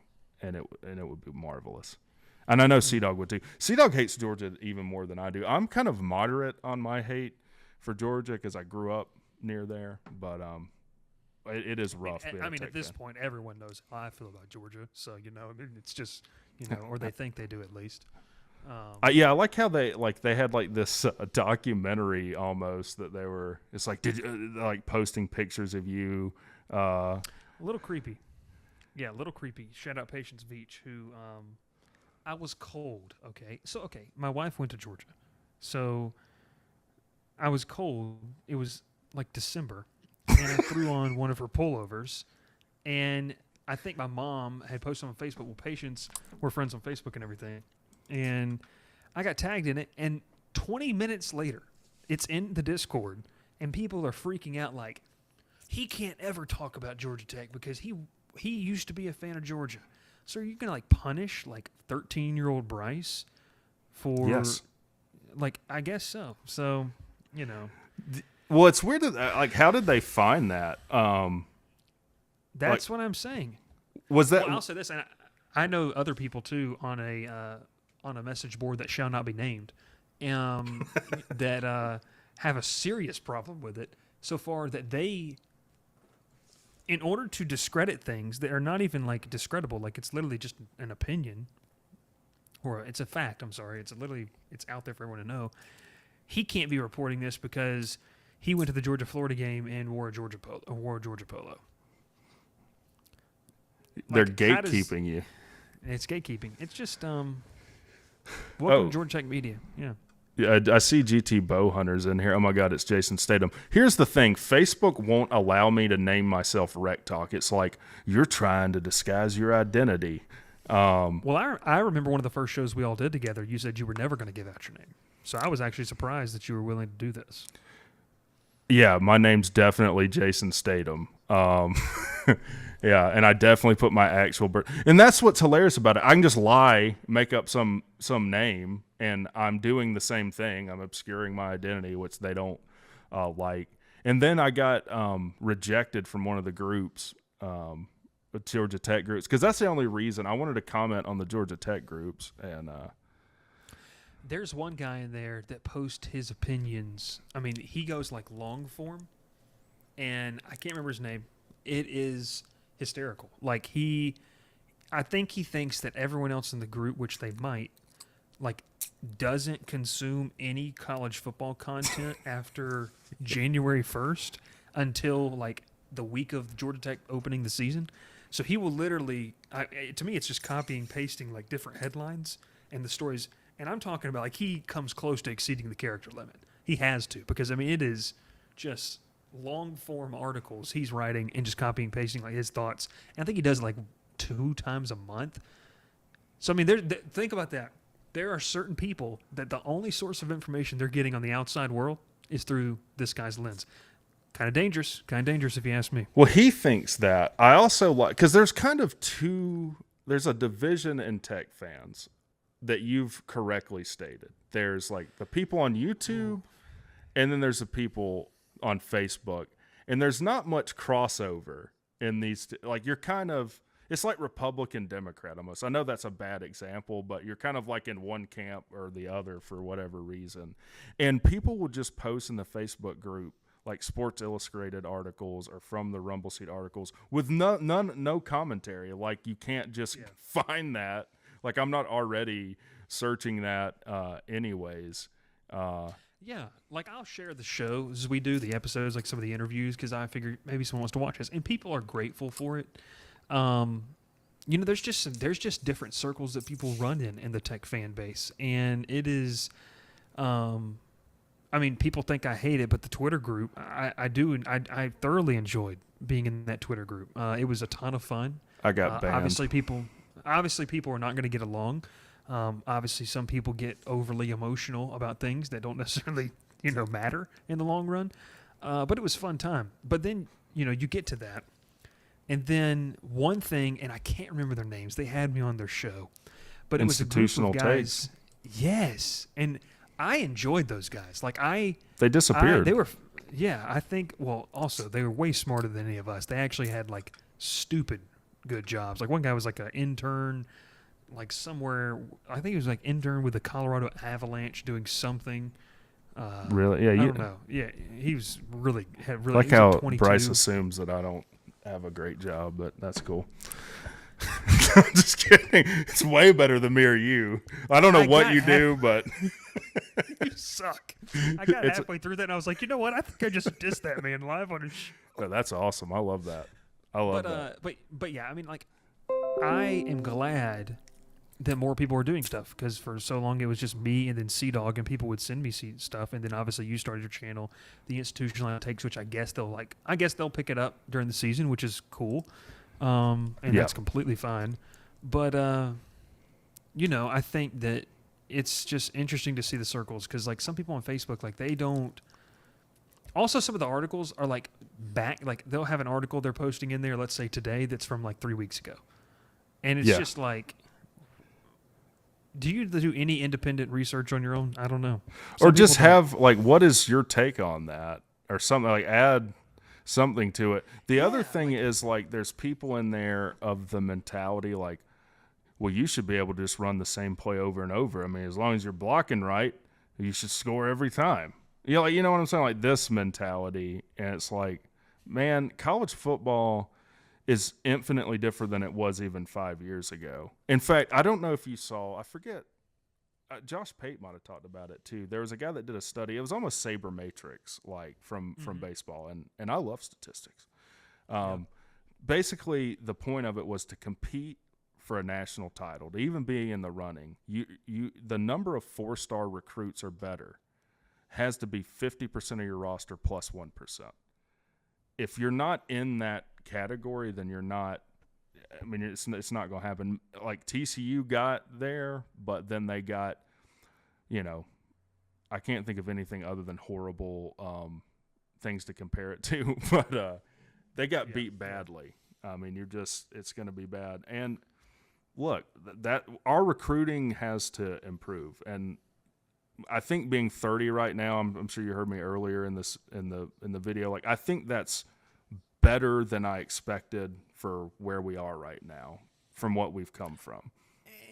and it would be marvelous. And I know Sea-Dog would too. Sea-Dog hates Georgia even more than I do. I'm kind of moderate on my hate for Georgia because I grew up near there. But it is rough. being a I mean, Tech at this fan. point, everyone knows how I feel about Georgia. So I mean, it's just or they think they do at least. Yeah, I like how they had like this documentary almost that they were. It's like like posting pictures of you. A little creepy. Yeah, a little creepy. Shout out Patience Beach, who I was cold. Okay, so my wife went to Georgia, so I was cold. It was like December, and I threw on one of her pullovers, and I think my mom had posted on Facebook. Well, Patience, we're friends on Facebook and everything. And I got tagged in it, and 20 minutes later, it's in the Discord, and people are freaking out like, he can't ever talk about Georgia Tech because he used to be a fan of Georgia. So are you going to, like, punish, like, 13-year-old Bryce for... Yes. Like, I guess so. So, Well, it's weird that how did they find that? That's what I'm saying. Was that Well, I'll say this, and I know other people, too, on a message board that shall not be named, that have a serious problem with it so far that they, in order to discredit things that are not even like discreditable, like it's literally just an opinion or it's a fact. I'm sorry, it's out there for everyone to know. He can't be reporting this because he went to the Georgia-Florida game and wore a Georgia polo. they're Like, how does- gatekeeping you? It's gatekeeping. It's just welcome to Georgia Tech Media. Yeah. Yeah, I see GT Bowhunters in here. Oh my God, it's Jason Statham. Here's the thing: Facebook won't allow me to name myself WreckTalk. It's like you're trying to disguise your identity. Well, I remember one of the first shows we all did together. You said you were never going to give out your name, so I was actually surprised that you were willing to do this. Yeah, my name's definitely Jason Statham. Yeah, and I definitely put my actual birth. And that's what's hilarious about it. I can just lie, make up some name, and I'm doing the same thing. I'm obscuring my identity, which they don't like. And then I got rejected from one of the groups, Georgia Tech groups, because that's the only reason I wanted to comment on the Georgia Tech groups. And There's one guy in there that posts his opinions. I mean, he goes like long form, and I can't remember his name. It is hysterical. Like I think he thinks that everyone else in the group, which they might, like, doesn't consume any college football content after January 1st until like the week of Georgia Tech opening the season. So he will literally, to me, it's just copying, pasting like different headlines and the stories. And I'm talking about like he comes close to exceeding the character limit. He has to, because I mean it is just long form articles he's writing and just copying, pasting like his thoughts. And I think he does it like 2 times a month. So I mean, think about that. There are certain people that the only source of information they're getting on the outside world is through this guy's lens. Kind of dangerous if you ask me. Well, he thinks that. I also like, because there's kind of there's a division in tech fans that you've correctly stated. There's like the people on YouTube, and then there's the people on Facebook, and there's not much crossover in these. Like you're kind of, it's like Republican Democrat almost. I know that's a bad example, but you're kind of like in one camp or the other for whatever reason. And people will just post in the Facebook group like Sports Illustrated articles or from the Rumble Seat articles with no commentary. Like you can't just find that. Like I'm not already searching that anyways. Yeah, like I'll share the shows as we do, the episodes, like some of the interviews, because I figure maybe someone wants to watch this, and people are grateful for it. There's just different circles that people run in the tech fan base, and it is, people think I hate it, but the Twitter group, I do, and I thoroughly enjoyed being in that Twitter group. It was a ton of fun. I got banned. Obviously, people are not going to get along. Obviously, some people get overly emotional about things that don't necessarily, matter in the long run. But it was a fun time. But then, you get to that. And then one thing, and I can't remember their names. They had me on their show. But it was a group of guys. Yes. And I enjoyed those guys. They disappeared. I think, also, they were way smarter than any of us. They actually had, stupid good jobs. Like, one guy was, an intern, somewhere, I think he was, intern with the Colorado Avalanche doing something. Really? Yeah. I don't know. Yeah, he was really like how Bryce assumes that I don't have a great job, but that's cool. I'm just kidding. It's way better than me or you. I don't know what you do, but you suck. I got halfway through that, and I was like, you know what? I think I just dissed that man live on his show. Oh, that's awesome. I love that. That. But yeah, I am glad that more people are doing stuff, because for so long it was just me and then Sea-Dog, and people would send me stuff, and then obviously you started your channel, the institutional takes, which I guess they'll pick it up during the season, which is cool, and that's completely fine. But I think that it's just interesting to see the circles, because some people on Facebook, they don't. Also, some of the articles are back, they'll have an article they're posting in there, let's say today, that's from 3 weeks ago, and it's just do you do any independent research on your own? I don't know. Or just have what is your take on that, or something, add something to it. The other thing is there's people in there of the mentality well, you should be able to just run the same play over and over. I mean, as long as you're blocking right, you should score every time. You know what I'm saying? This mentality, and it's man, college football is infinitely different than it was even 5 years ago. In fact, I don't know if you saw, I forget, Josh Pate might have talked about it too. There was a guy that did a study. It was almost sabermetrics, from baseball, and I love statistics. Basically, the point of it was to compete for a national title, to even be in the running. The number of 4-star recruits or better has to be 50% of your roster plus 1%. If you're not in that category, then you're not. I mean, it's not going to happen. TCU got there, but then they got, I can't think of anything other than horrible things to compare it to. But they got beat badly. I mean, it's going to be bad. And look, that our recruiting has to improve. And I think being 30 right now, I'm sure you heard me earlier in the video. I think that's better than I expected for where we are right now, from what we've come from.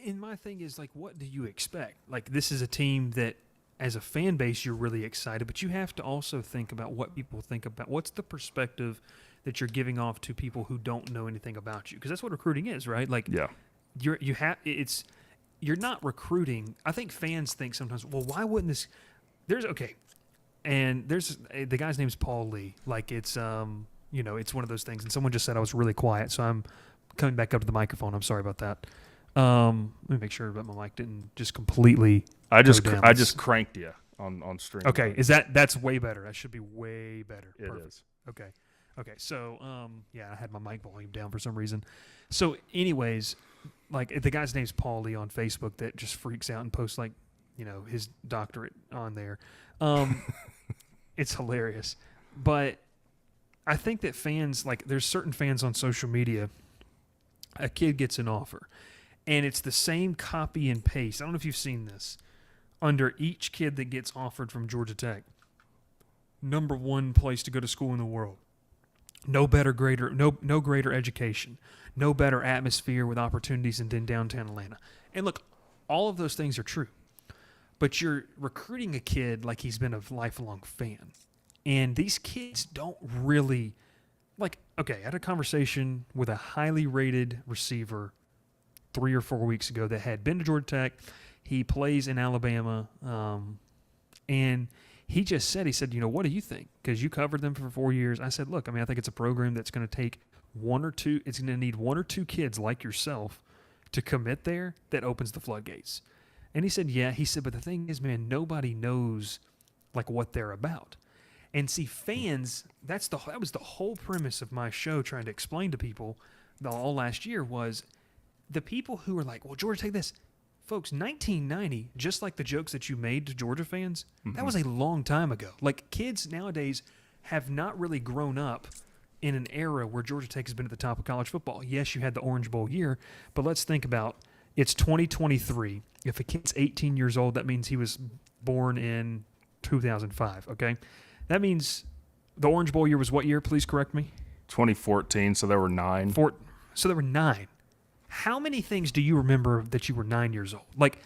And my thing is, what do you expect? This is a team that, as a fan base, you're really excited, but you have to also think about what people think about. What's the perspective that you're giving off to people who don't know anything about you? Because that's what recruiting is, right? You're not recruiting. I think fans think sometimes, well, why wouldn't this? And there's the guy's name's Paul Lee. It's it's one of those things. And someone just said I was really quiet, so I'm coming back up to the microphone. I'm sorry about that. Let me make sure that my mic didn't just completely. I just cranked you on stream. Okay, that's way better? That should be way better. It Perfect. is. Okay. So I had my mic volume down for some reason. So anyways, the guy's name's Paul Lee on Facebook that just freaks out and posts his doctorate on there. It's hilarious. But I think that fans, like, there's certain fans on social media, a kid gets an offer, and it's the same copy and paste. I don't know if you've seen this. Under each kid that gets offered from Georgia Tech, number one place to go to school in the world. No greater education. No better atmosphere with opportunities than downtown Atlanta. And look, all of those things are true. But you're recruiting a kid like he's been a lifelong fan. And these kids don't really, like, okay, I had a conversation with a highly rated receiver 3 or 4 weeks ago that had been to Georgia Tech. He plays in Alabama. And he just said, what do you think? Because you covered them for 4 years. I said, look, I think it's a program that's going to take it's going to need 1 or 2 kids like yourself to commit there that opens the floodgates. And he said, yeah. He said, but the thing is, man, nobody knows, like, what they're about. And see, fans, that was the whole premise of my show, trying to explain to people all last year, was the people who were like, well, Georgia, take this. Folks, 1990, just like the jokes that you made to Georgia fans, that was a long time ago. Like, kids nowadays have not really grown up in an era where Georgia Tech has been at the top of college football. Yes, you had the Orange Bowl year, but let's think about it's 2023. If a kid's 18 years old, that means he was born in 2005, okay? That means the Orange Bowl year was what year? Please correct me. 2014, so there were 9. So there were 9. How many things do you remember that you were 9 years old? Like,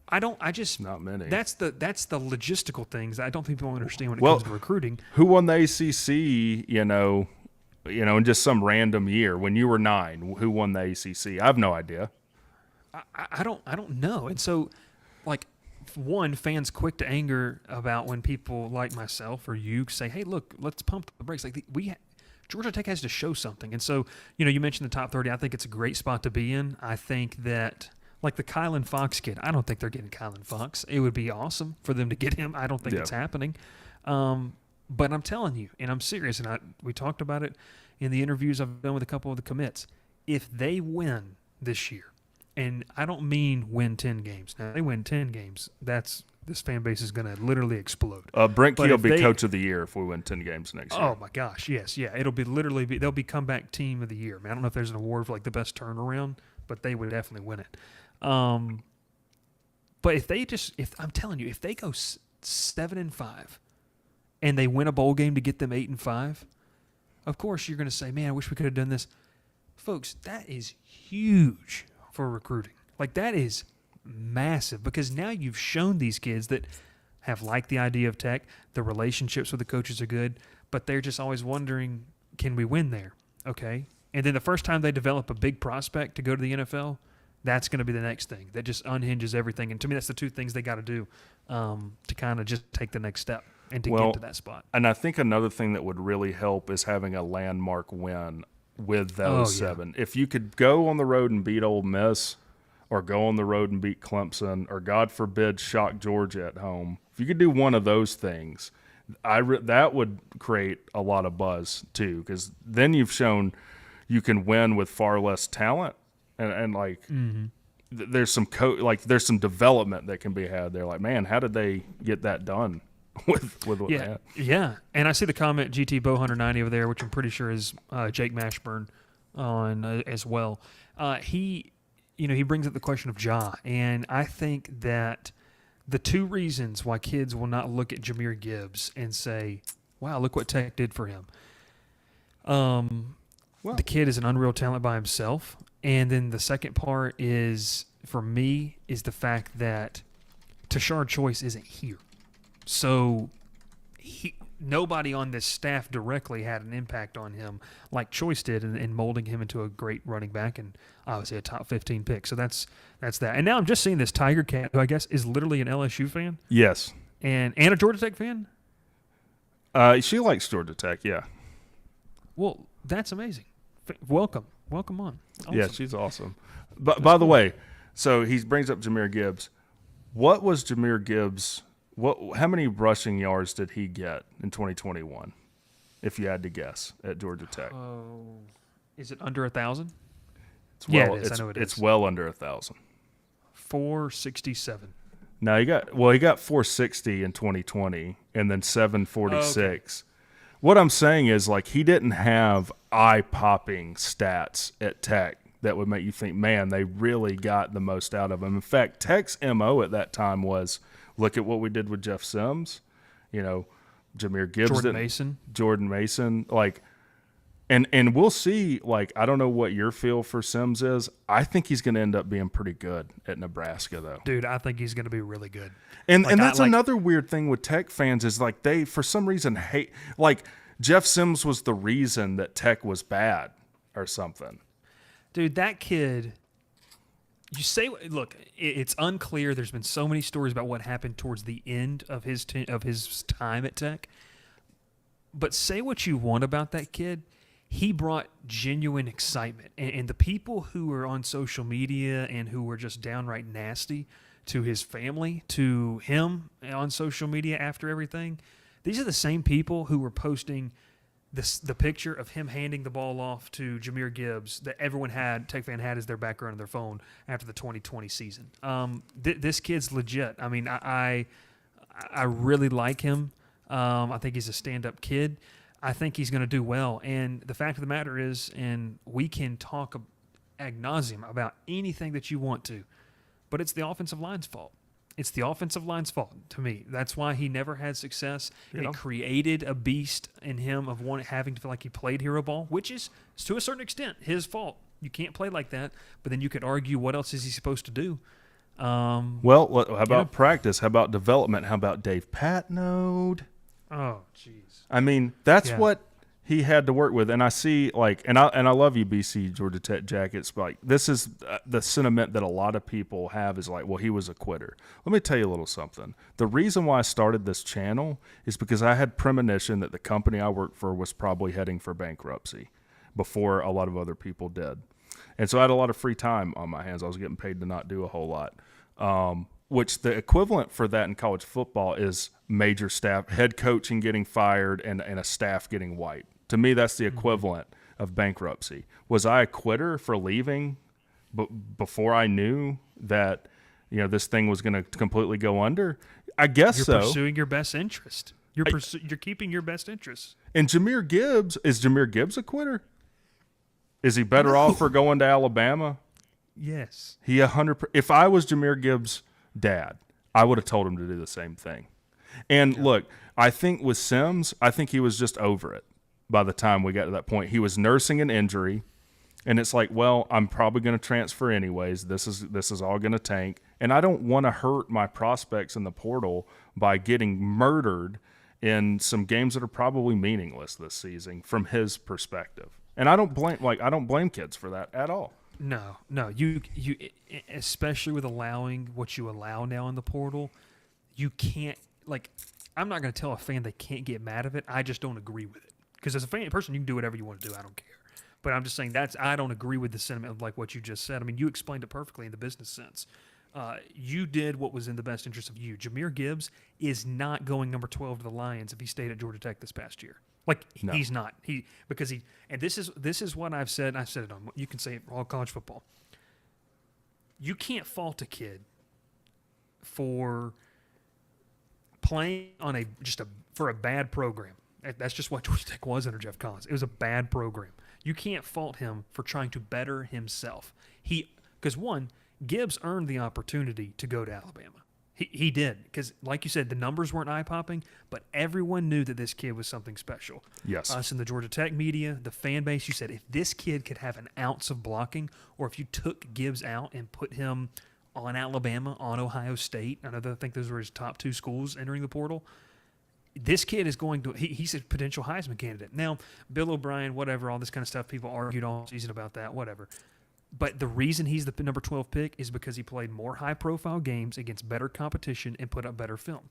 not many. That's the logistical things that I don't think people understand when it comes to recruiting. Who won the ACC, in just some random year when you were 9? Who won the ACC? I have no idea. I don't know. And so, like, one, fans quick to anger about when people like myself or you say, hey, look, let's pump the brakes. Like, Georgia Tech has to show something. And so, you mentioned the top 30. I think it's a great spot to be in. I think that, like the Kylan Fox kid, I don't think they're getting Kylan Fox. It would be awesome for them to get him. I don't think it's happening. But I'm telling you, and I'm serious, and we talked about it in the interviews I've done with a couple of the commits. If they win this year, and I don't mean win 10 games. Now, if they win 10 games, this fan base is going to literally explode. Brent Key will be coach of the year if we win 10 games next year. Oh, my gosh, yes, yeah. It'll be they'll be comeback team of the year. Man, I don't know if there's an award for, like, the best turnaround, but they would definitely win it. But if I'm telling you, if they go 7-5 and they win a bowl game to get them 8-5, of course you're going to say, man, I wish we could have done this. Folks, that is huge for recruiting. Like, that is massive, because now you've shown these kids that have liked the idea of Tech, the relationships with the coaches are good, but they're just always wondering, can we win there? Okay. And then the first time they develop a big prospect to go to the NFL, that's going to be the next thing. That just unhinges everything. And to me, that's the 2 things they got to do to kind of just take the next step and to get to that spot. And I think another thing that would really help is having a landmark win with those 7. If you could go on the road and beat Ole Miss, or go on the road and beat Clemson, or God forbid shock Georgia at home, if you could do one of those things, that would create a lot of buzz too, because then you've shown you can win with far less talent, and like there's some there's some development that can be had there. Like, man, how did they get that done with what they had? Yeah. And I see the comment GT Bowhunter90 over there, which I'm pretty sure is Jake Mashburn on as well. He brings up the question of Ja, and I think that the 2 reasons why kids will not look at Jahmyr Gibbs and say, wow, look what Tech did for him. The kid is an unreal talent by himself. And then the second part is, for me, is the fact that Tashard Choice isn't here. So nobody on this staff directly had an impact on him like Choice did in molding him into a great running back and obviously a top 15 pick. So that's that. And now I'm just seeing this Tiger Cat, who I guess is literally an LSU fan. Yes. And a Georgia Tech fan? She likes Georgia Tech, yeah. Well, that's amazing. Welcome on. Awesome. Yeah, she's awesome. But by the way, so he brings up Jahmyr Gibbs. What was Jahmyr Gibbs? How many rushing yards did he get in 2021, if you had to guess, at Georgia Tech? Oh, is it under 1,000? It is. I know it is. It's well under 1,000. 467. No, he got 460 in 2020, and then 746. what I'm saying is, like, he didn't have eye-popping stats at Tech that would make you think, man, they really got the most out of him. In fact, Tech's MO at that time was, look at what we did with Jeff Sims, Jahmyr Gibbs, Jordan Mason, like, and we'll see. Like, I don't know what your feel for Sims is. I think he's going to end up being pretty good at Nebraska, though. Dude, I think he's going to be really good. And that's another weird thing with Tech fans is, like, they for some reason hate, like, Jeff Sims was the reason that Tech was bad or something. Dude, that kid, look, it's unclear. There's been so many stories about what happened towards the end of his time at Tech. But say what you want about that kid, he brought genuine excitement. And the people who were on social media and who were just downright nasty to his family, to him on social media after everything, these are the same people who were posting the picture of him handing the ball off to Jahmyr Gibbs that everyone Tech fan had as their background on their phone after the 2020 season. This kid's legit. I mean, I really like him. I think he's a stand-up kid. I think he's going to do well. And the fact of the matter is, and we can talk ad nauseum about anything that you want to, but it's the offensive line's fault. It's the offensive line's fault to me. That's why he never had success. It created a beast in him of having to feel like he played hero ball, which is, to a certain extent, his fault. You can't play like that. But then you could argue, what else is he supposed to do? How about practice? How about development? How about Dave Patnode? Oh, jeez. I mean, that's what he had to work with. And I see, like, and I love you, BC Georgia Tech Jackets. But, like, this is the sentiment that a lot of people have is like, well, he was a quitter. Let me tell you a little something. The reason why I started this channel is because I had premonition that the company I worked for was probably heading for bankruptcy before a lot of other people did. And so I had a lot of free time on my hands. I was getting paid to not do a whole lot. Which the equivalent for that in college football is major staff, head coaching getting fired and a staff getting wiped. To me, that's the equivalent of bankruptcy. Was I a quitter for leaving before I knew that this thing was going to completely go under? I guess so. You're pursuing your best interest. You're keeping your best interest. And Jahmyr Gibbs a quitter? Is he better off for going to Alabama? Yes. If I was Jahmyr Gibbs' dad, I would have told him to do the same thing. And look, I think with Sims, I think he was just over it by the time we got to that point. He was nursing an injury, and it's like, well, I'm probably going to transfer anyways. This is all going to tank, and I don't want to hurt my prospects in the portal by getting murdered in some games that are probably meaningless this season from his perspective. And I don't blame kids for that at all. No, you especially with allowing what you allow now in the portal, you can't, like, I'm not going to tell a fan they can't get mad at it. I just don't agree with it. Because as a person, you can do whatever you want to do. I don't care. But I'm just saying I don't agree with the sentiment of, like, what you just said. I mean, you explained it perfectly in the business sense. You did what was in the best interest of you. Jahmyr Gibbs is not going number 12 to the Lions if he stayed at Georgia Tech this past year. Like, no. He's not. And this is what I've said. I've said it on. You can say it all college football. You can't fault a kid for playing on for a bad program. That's just what Georgia Tech was under Jeff Collins. It was a bad program. You can't fault him for trying to better himself. Because one, Gibbs earned the opportunity to go to Alabama. He did, because like you said, the numbers weren't eye-popping, but everyone knew that this kid was something special. Yes. Us in the Georgia Tech media, the fan base, you said if this kid could have an ounce of blocking, or if you took Gibbs out and put him on Alabama, on Ohio State, I think those were his top two schools entering the portal, this kid is going to – he's a potential Heisman candidate. Now, Bill O'Brien, whatever, all this kind of stuff, people argued all season about that, whatever. But the reason he's the number 12 pick is because he played more high-profile games against better competition and put up better film.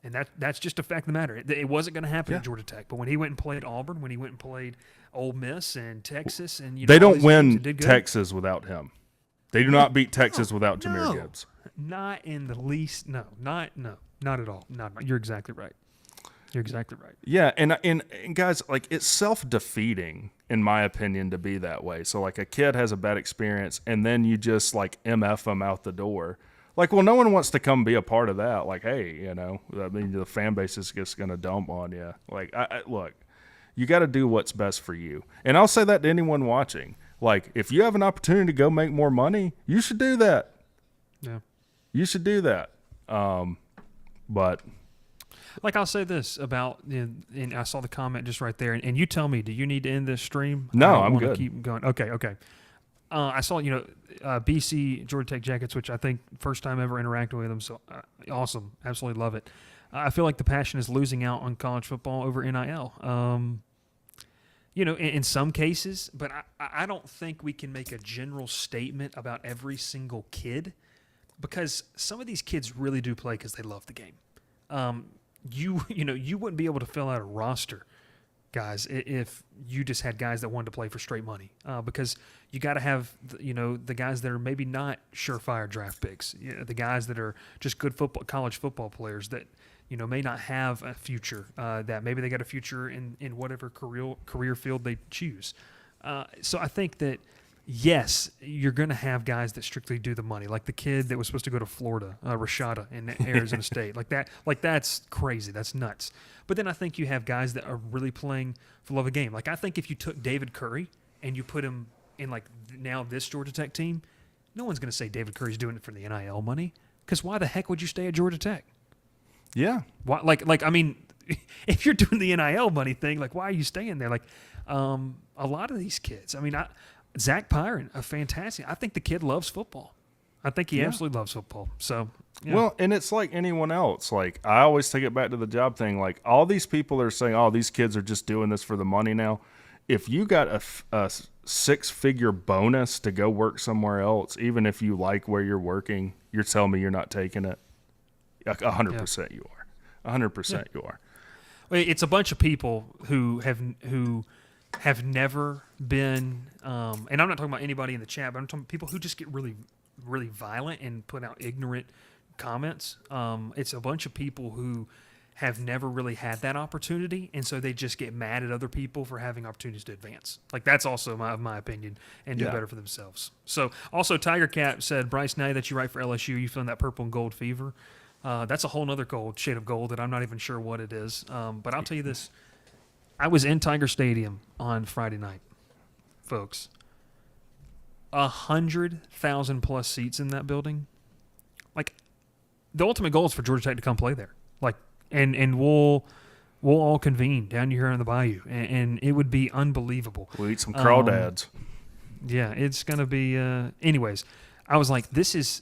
And that's just a fact of the matter. It wasn't going to happen at Georgia Tech. But when he went and played Auburn, when he went and played Ole Miss and Texas, and they don't win Texas without him. They do not beat Texas without Jahmyr Gibbs. Not in the least. No, not at all. You're exactly right. You're exactly right. Yeah, and guys, like, it's self-defeating, in my opinion, to be that way. So, like, a kid has a bad experience, and then you just, like, MF them out the door. Like, well, no one wants to come be a part of that. Like, hey, I mean, the fan base is just going to dump on you. Like, look, You got to do what's best for you. And I'll say that to anyone watching. Like, if you have an opportunity to go make more money, you should do that. Yeah. You should do that. But like, I'll say this about, and I saw the comment just right there, and you tell me, do you need to end this stream? No, I don't I'm wanna good. Keep going. Okay. I saw, BC Georgia Tech Jackets, which I think first time ever interacting with them. So awesome. Absolutely love it. I feel like the passion is losing out on college football over NIL. In some cases, but I don't think we can make a general statement about every single kid, because some of these kids really do play because they love the game. You wouldn't be able to fill out a roster, guys, if you just had guys that wanted to play for straight money, because you got to have the guys that are maybe not surefire draft picks, the guys that are just good college football players that may not have a future, that maybe they got a future in whatever career field they choose. So I think that, yes, you're going to have guys that strictly do the money, like the kid that was supposed to go to Florida, Rashada in Arizona State. Like that's crazy. That's nuts. But then I think you have guys that are really playing for love of game. Like, I think if you took David Curry and you put him in, like, now this Georgia Tech team, no one's going to say David Curry's doing it for the NIL money, because why the heck would you stay at Georgia Tech? yeah, Why, I mean, if you're doing the NIL money thing, like, why are you staying there? Like, a lot of these kids, I mean, Zach Pyron, a fantastic. I think the kid loves football. I think he absolutely loves football. So, yeah. Well, and it's like anyone else. Like, I always take it back to the job thing. Like, all these people are saying, oh, these kids are just doing this for the money now. If you got a six-figure bonus to go work somewhere else, even if you like where you're working, you're telling me you're not taking it? 100% you are. 100% you are. Well, it's a bunch of people who have never been, and I'm not talking about anybody in the chat, but I'm talking about people who just get really, really violent and put out ignorant comments. It's a bunch of people who have never really had that opportunity, and so they just get mad at other people for having opportunities to advance. Like, that's also my opinion, and do better for themselves. So, also, Tiger Cat said, Bryce, now that you write for LSU, you feeling that purple and gold fever? That's a whole other shade of gold that I'm not even sure what it is. But I'll tell you this. I was in Tiger Stadium on Friday night, folks. 100,000 plus seats in that building. Like, the ultimate goal is for Georgia Tech to come play there. Like, and we'll all convene down here in the bayou, and it would be unbelievable. We'll eat some crawdads. Yeah, it's gonna be. Anyways, I was like,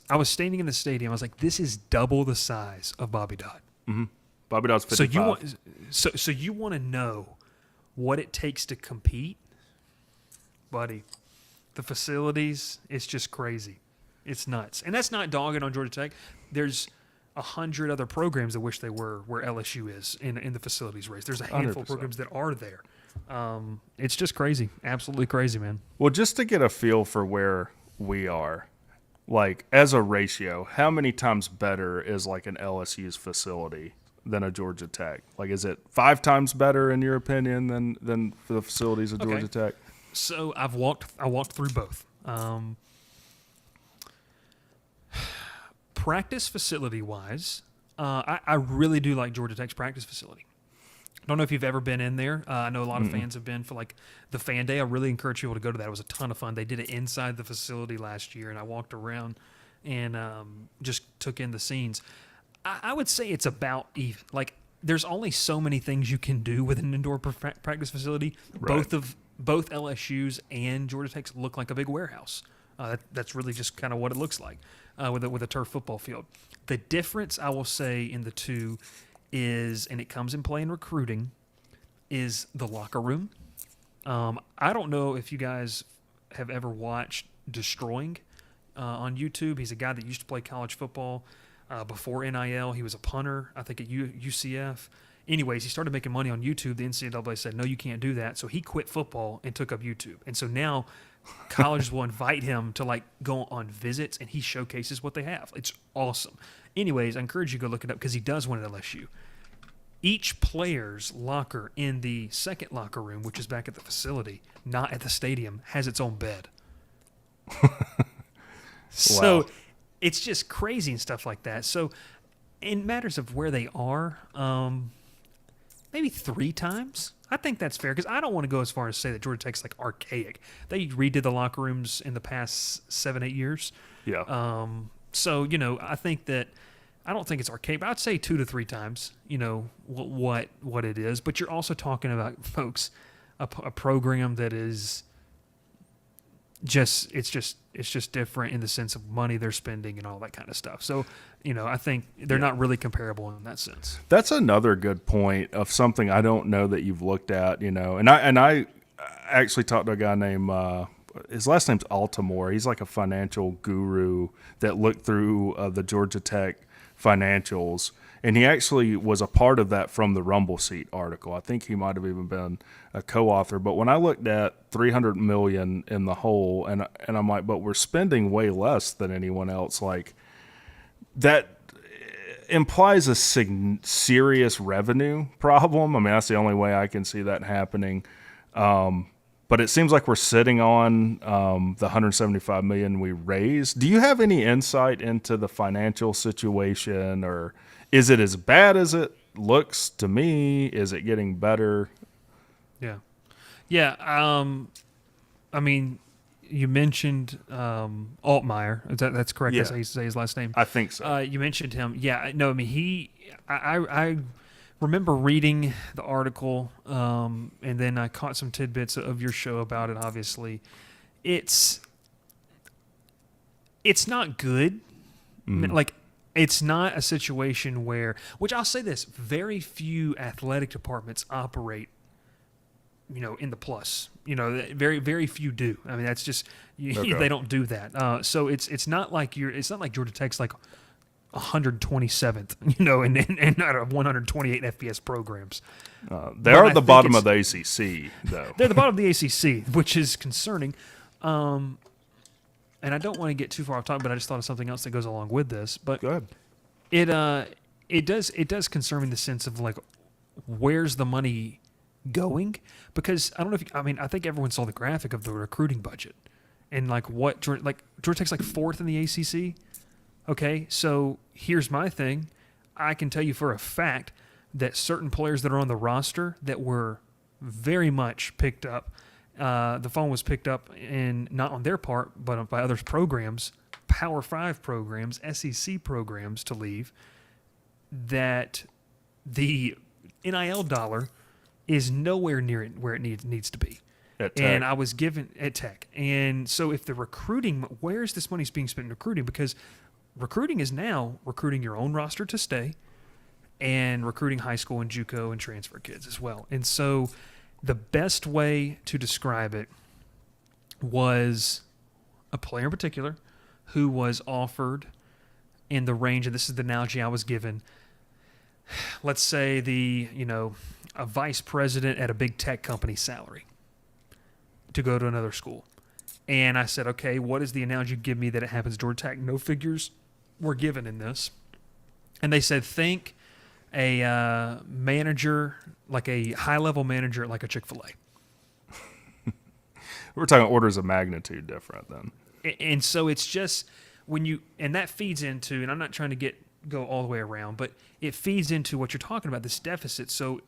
I was standing in the stadium. I was like, this is double the size of Bobby Dodd. Mm-hmm. Bobby Dodd's 55. So you want to know what it takes to compete, buddy? The facilities, it's just crazy. It's nuts. And that's not dogging on Georgia Tech. There's 100 other programs that wish they were where LSU is in the facilities race. There's a handful 100%. of programs that are there. It's just crazy. Absolutely crazy, man. Well, just to get a feel for where we are, like, as a ratio, how many times better is, like, an LSU's facility than a Georgia Tech? Like, is it 5 times better, in your opinion, than for the facilities of Georgia Tech? So I walked through both. Practice facility wise, I really do like Georgia Tech's practice facility. I don't know if you've ever been in there. I know a lot of fans have been for, like, the fan day. I really encourage people to go to that. It was a ton of fun. They did it inside the facility last year, and I walked around and just took in the scenes. I would say it's about even. Like, there's only so many things you can do with an indoor practice facility. Right. Both LSU's and Georgia Tech's look like a big warehouse. That's really just kind of what it looks like with a turf football field. The difference, I will say, in the two is, and it comes in play in recruiting, is the locker room. I don't know if you guys have ever watched Destroying on YouTube. He's a guy that used to play college football before NIL. He was a punter, I think, at UCF. Anyways, he started making money on YouTube. The NCAA said, no, you can't do that. So he quit football and took up YouTube. And so now colleges will invite him to, like, go on visits, and he showcases what they have. It's awesome. Anyways, I encourage you to go look it up because he does one at LSU. Each player's locker in the second locker room, which is back at the facility, not at the stadium, has its own bed. So Wow. it's just crazy and stuff like that. So in matters of where they are, maybe 3 times I think that's fair because I don't want to go as far as say that Georgia Tech's like archaic. They redid the locker rooms in the past 7-8 years. Yeah. So I think that I don't think it's archaic, but I'd say 2 to 3 times. What it is, but you're also talking about folks a program that is it's just different in the sense of money they're spending and all that kind of stuff. So, I think they're not really comparable in that sense. That's another good point of something I don't know that you've looked at, and I actually talked to a guy named his last name's Altamore. He's like a financial guru that looked through the Georgia Tech financials, and he actually was a part of that from the Rumble Seat article. I think he might have even been a co-author. But when I looked at $300 million in the hole, and I'm like, but we're spending way less than anyone else. Like that implies a serious revenue problem. I mean, that's the only way I can see that happening. But it seems like we're sitting on the $175 million we raised. Do you have any insight into the financial situation, or is it as bad as it looks to me? Is it getting better? Yeah. I mean, you mentioned Altmaier. That's correct? Yeah. That's how you say his last name? I think so. You mentioned him. Yeah. No, I mean, I remember reading the article, and then I caught some tidbits of your show about it, obviously. It's not good. Mm-hmm. Like, it's not a situation where, which I'll say this, very few athletic departments operate, in the plus. Very, very few do. I mean, that's just, they don't do that. So it's not like Georgia Tech's like 127th, and out of 128 FBS programs. They are at the bottom of the ACC, though. They're the bottom of the ACC, which is concerning. And I don't want to get too far off topic, but I just thought of something else that goes along with this. But Go ahead. It does concern me in the sense of like, where's the money going? Because I don't know I think everyone saw the graphic of the recruiting budget and like Georgia Tech's like 4th in the ACC. Okay, so here's my thing. I can tell you for a fact that certain players that are on the roster that were very much picked up, the phone was picked up, and not on their part, but by others' programs, Power 5 programs, SEC programs to leave, that the NIL dollar is nowhere near it where it needs to be. At Tech. And I was given at Tech. And so if the recruiting, where's this money being spent in recruiting? Because recruiting is now recruiting your own roster to stay and recruiting high school and JUCO and transfer kids as well. And so the best way to describe it was a player in particular who was offered in the range, and this is the analogy I was given, let's say a vice president at a big tech company salary to go to another school. And I said, okay, what is the analogy you give me that it happens at Georgia Tech? No figures were given in this. And they said, think a manager, like a high-level manager at like a Chick-fil-A. We're talking orders of magnitude different then. And so it's just and that feeds into, and I'm not trying to go all the way around, but it feeds into what you're talking about, this deficit. So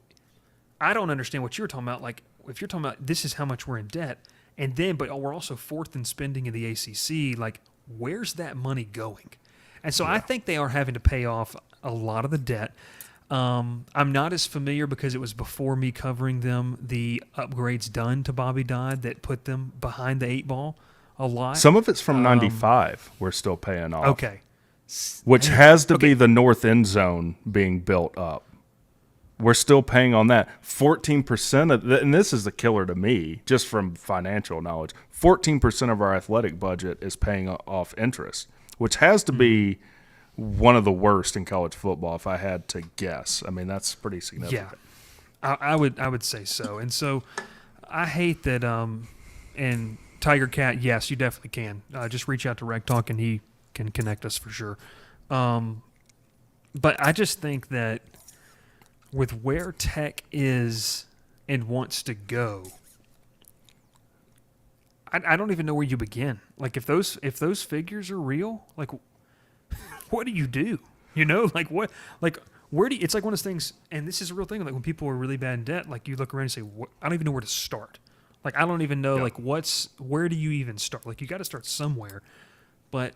I don't understand what you're talking about. Like, if you're talking about this is how much we're in debt, but we're also 4th in spending in the ACC, like, where's that money going? And so I think they are having to pay off a lot of the debt. I'm not as familiar because it was before me covering them, the upgrades done to Bobby Dodd that put them behind the 8 ball a lot. Some of it's from 95 we're still paying off. Okay. Which has to be the north end zone being built up. We're still paying on that. 14% of and this is the killer to me, just from financial knowledge. 14% of our athletic budget is paying off interest, which has to be one of the worst in college football, if I had to guess. I mean, that's pretty significant. Yeah, I would say so. And so I hate that. And Tiger Cat, yes, you definitely can. Just reach out to WreckTalk, and he can connect us for sure. But I just think that with where Tech is and wants to go, I don't even know where you begin. Like, if those figures are real, like, what do you do? Like, what? Like, where do you, it's like one of those things, and this is a real thing. Like when people are really bad in debt, like you look around and say, I don't even know where to start. Like I don't even know where do you even start? Like you got to start somewhere, but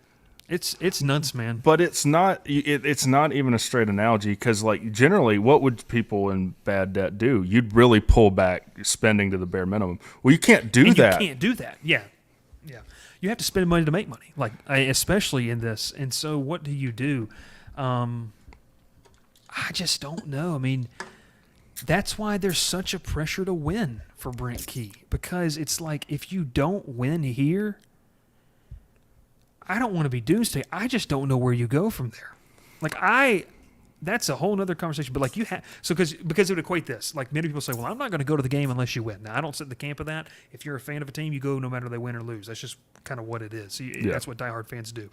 it's nuts, man. But it's not even a straight analogy because like generally, what would people in bad debt do? You'd really pull back spending to the bare minimum. Well, you can't do that. You can't do that. Yeah. You have to spend money to make money, like especially in this. And so, what do you do? I just don't know. I mean, that's why there's such a pressure to win for Brent Key, because it's like if you don't win here, I don't want to be doomsday. I just don't know where you go from there. Like that's a whole nother conversation. But like you have, so because it would equate this. Like many people say, well, I'm not going to go to the game unless you win. Now I don't sit in the camp of that. If you're a fan of a team, you go no matter they win or lose. That's just kind of what it is. So that's what diehard fans do.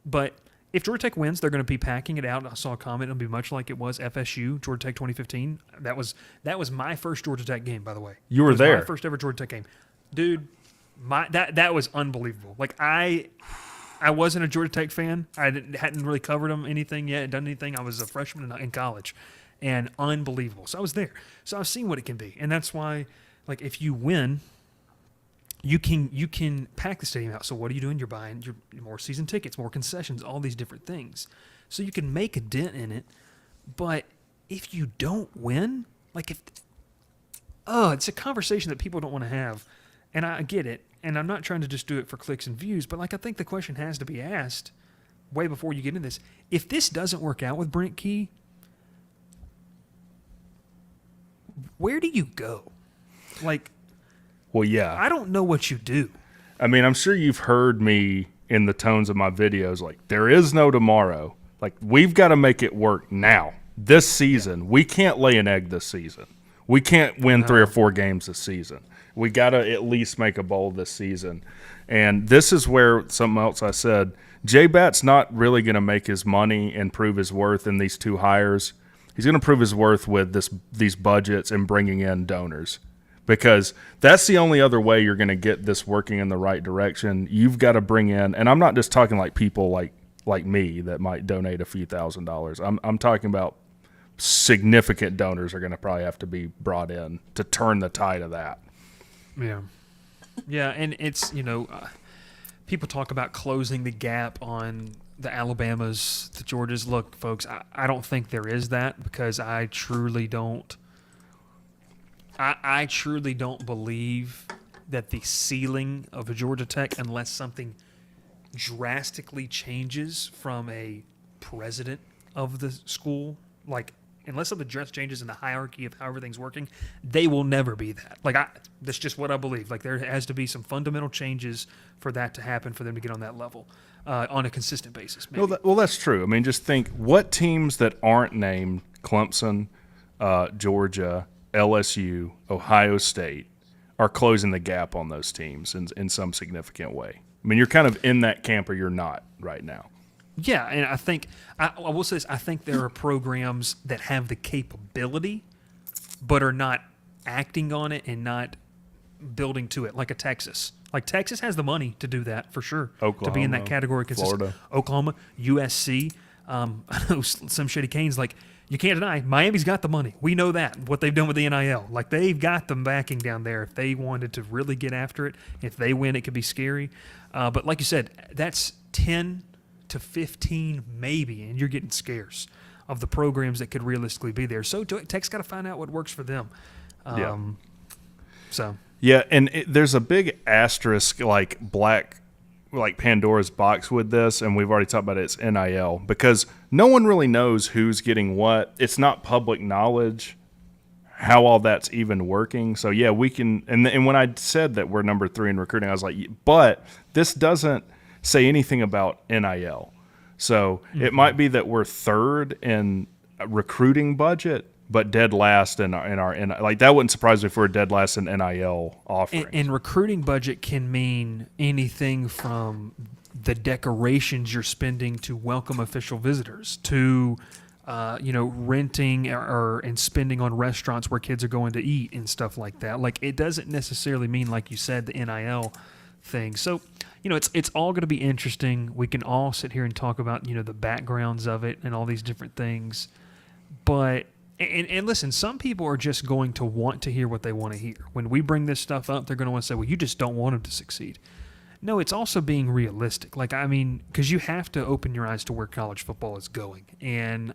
But if Georgia Tech wins, they're going to be packing it out. I saw a comment. It'll be much like it was FSU, Georgia Tech 2015. That was my first Georgia Tech game, by the way. You were there. My first ever Georgia Tech game, dude. That was unbelievable. Like I wasn't a Georgia Tech fan. I hadn't really covered them anything yet, done anything. I was a freshman in college, and unbelievable. So I was there. So I've seen what it can be, and that's why, like, if you win, you can pack the stadium out. So what are you doing? You're buying more season tickets, more concessions, all these different things. So you can make a dent in it. But if you don't win, like it's a conversation that people don't want to have, and I get it. And I'm not trying to just do it for clicks and views, but like I think the question has to be asked way before you get into this. If this doesn't work out with Brent Key, where do you go? Like, well, yeah. I don't know what you do. I mean, I'm sure you've heard me in the tones of my videos, like, there is no tomorrow. Like, we've got to make it work now. This season, we can't lay an egg this season. We can't win 3 or 4 games this season. We got to at least make a bowl this season. And this is where something else I said, J-Bat's not really going to make his money and prove his worth in these 2 hires. He's going to prove his worth with these budgets and bringing in donors, because that's the only other way you're going to get this working in the right direction. You've got to bring in, and I'm not just talking like people like me that might donate a few $1,000s. I'm talking about significant donors are going to probably have to be brought in to turn the tide of that. Yeah, and it's, people talk about closing the gap on the Alabamas, the Georgias. Look, folks, I don't think there is that, because I truly don't believe that the ceiling of a Georgia Tech, unless something drastically changes from a president of the school, like unless something just changes in the hierarchy of how everything's working, they will never be that. Like that's just what I believe. Like there has to be some fundamental changes for that to happen, for them to get on that level on a consistent basis. Maybe. Well, that's true. I mean, just think what teams that aren't named Clemson, Georgia, LSU, Ohio State are closing the gap on those teams in some significant way. I mean, you're kind of in that camp or you're not right now. Yeah, and I think I will say this. I think there are programs that have the capability, but are not acting on it and not building to it, like a Texas. Like Texas has the money to do that for sure. Oklahoma, to be in that category. Florida, Oklahoma, USC. I know some shitty Canes. Like you can't deny Miami's got the money. We know that what they've done with the NIL. Like they've got them backing down there. If they wanted to really get after it, if they win, it could be scary. But like you said, that's 10 to 15 maybe, and you're getting scarce of the programs that could realistically be there. So Tech's got to find out what works for them. Yeah, and there's a big asterisk, like Pandora's box with this, and we've already talked about it, it's NIL, because no one really knows who's getting what. It's not public knowledge how all that's even working. So, yeah, we can – and when I said that we're number 3 in recruiting, I was like, but this doesn't say anything about NIL. So it might be that we're 3rd in recruiting budget, but dead last in our like that wouldn't surprise me if we're dead last in NIL offerings. And recruiting budget can mean anything from the decorations you're spending to welcome official visitors to renting and spending on restaurants where kids are going to eat and stuff like that. Like it doesn't necessarily mean, like you said, the NIL thing. So it's all going to be interesting. We can all sit here and talk about the backgrounds of it and all these different things. But and listen, some people are just going to want to hear what they want to hear. When we bring this stuff up, they're going to want to say, "Well, you just don't want them to succeed." No, it's also being realistic. Like, I mean, because you have to open your eyes to where college football is going. And,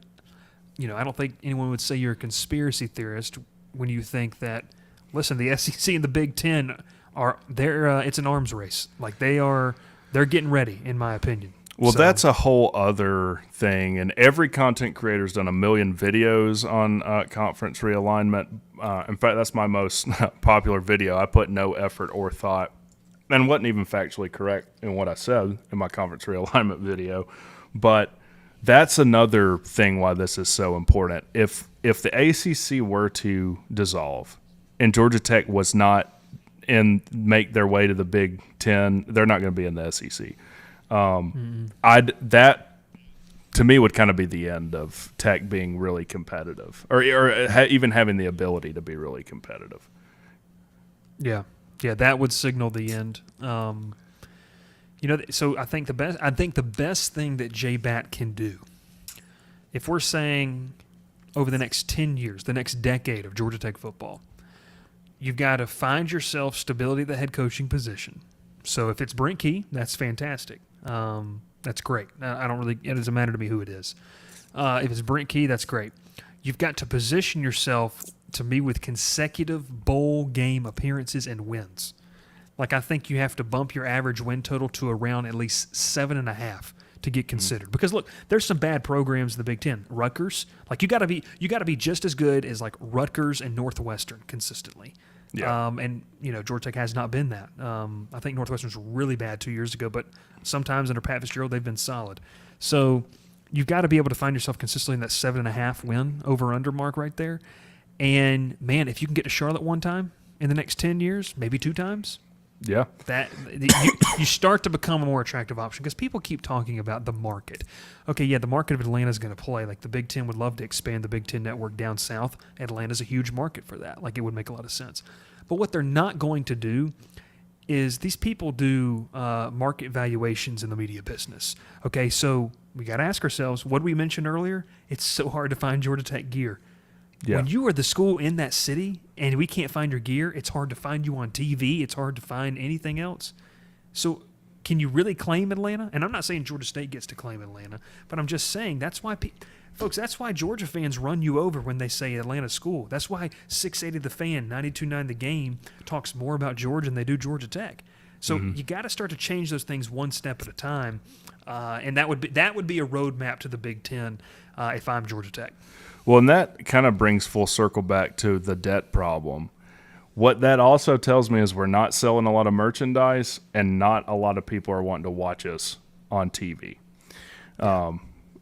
I don't think anyone would say you're a conspiracy theorist when you think that, listen, the SEC and the Big Ten it's an arms race. Like, they're getting ready, in my opinion. Well, So- that's a whole other thing, and every content creator's done a million videos on conference realignment. In fact, that's my most popular video. I put no effort or thought, and wasn't even factually correct in what I said in my conference realignment video. But that's another thing why this is so important. If the ACC were to dissolve, and Georgia Tech was not make their way to the Big Ten, they're not going to be in the SEC. That to me would kind of be the end of Tech being really competitive, or even having the ability to be really competitive. Yeah, that would signal the end. So I think the best thing that J-Bat can do, if we're saying over the next 10 years, the next decade of Georgia Tech football, you've got to find yourself stability at the head coaching position. So if it's Brent Key, that's fantastic. That's great. It doesn't matter to me who it is. If it's Brent Key, that's great. You've got to position yourself to be with consecutive bowl game appearances and wins. Like, I think you have to bump your average win total to around at least 7.5 to get considered. Because look, there's some bad programs in the Big Ten. Rutgers, like you got to be just as good as like Rutgers and Northwestern consistently. Yeah. And Georgia Tech has not been that. I think Northwestern was really bad 2 years ago, but sometimes under Pat Fitzgerald they've been solid. So you've got to be able to find yourself consistently in that 7.5 win over/under mark right there. And man, if you can get to Charlotte one time in the next 10 years, maybe 2 times, Yeah. that you start to become a more attractive option because people keep talking about the market. Okay, yeah, the market of Atlanta is going to play. Like the Big Ten would love to expand the Big Ten network down south. Atlanta's a huge market for that. Like it would make a lot of sense. But what they're not going to do is these people do market valuations in the media business. Okay, so we got to ask ourselves, what we mentioned earlier? It's so hard to find Georgia Tech gear. Yeah. When you are the school in that city and we can't find your gear, it's hard to find you on TV. It's hard to find anything else. So can you really claim Atlanta? And I'm not saying Georgia State gets to claim Atlanta, but I'm just saying that's why, folks, that's why Georgia fans run you over when they say Atlanta school. That's why 680 The Fan, 92.9 The Game talks more about Georgia than they do Georgia Tech. So you got to start to change those things one step at a time, and that would be a roadmap to the Big Ten if I'm Georgia Tech. Well, and that kind of brings full circle back to the debt problem. What that also tells me is we're not selling a lot of merchandise and not a lot of people are wanting to watch us on TV,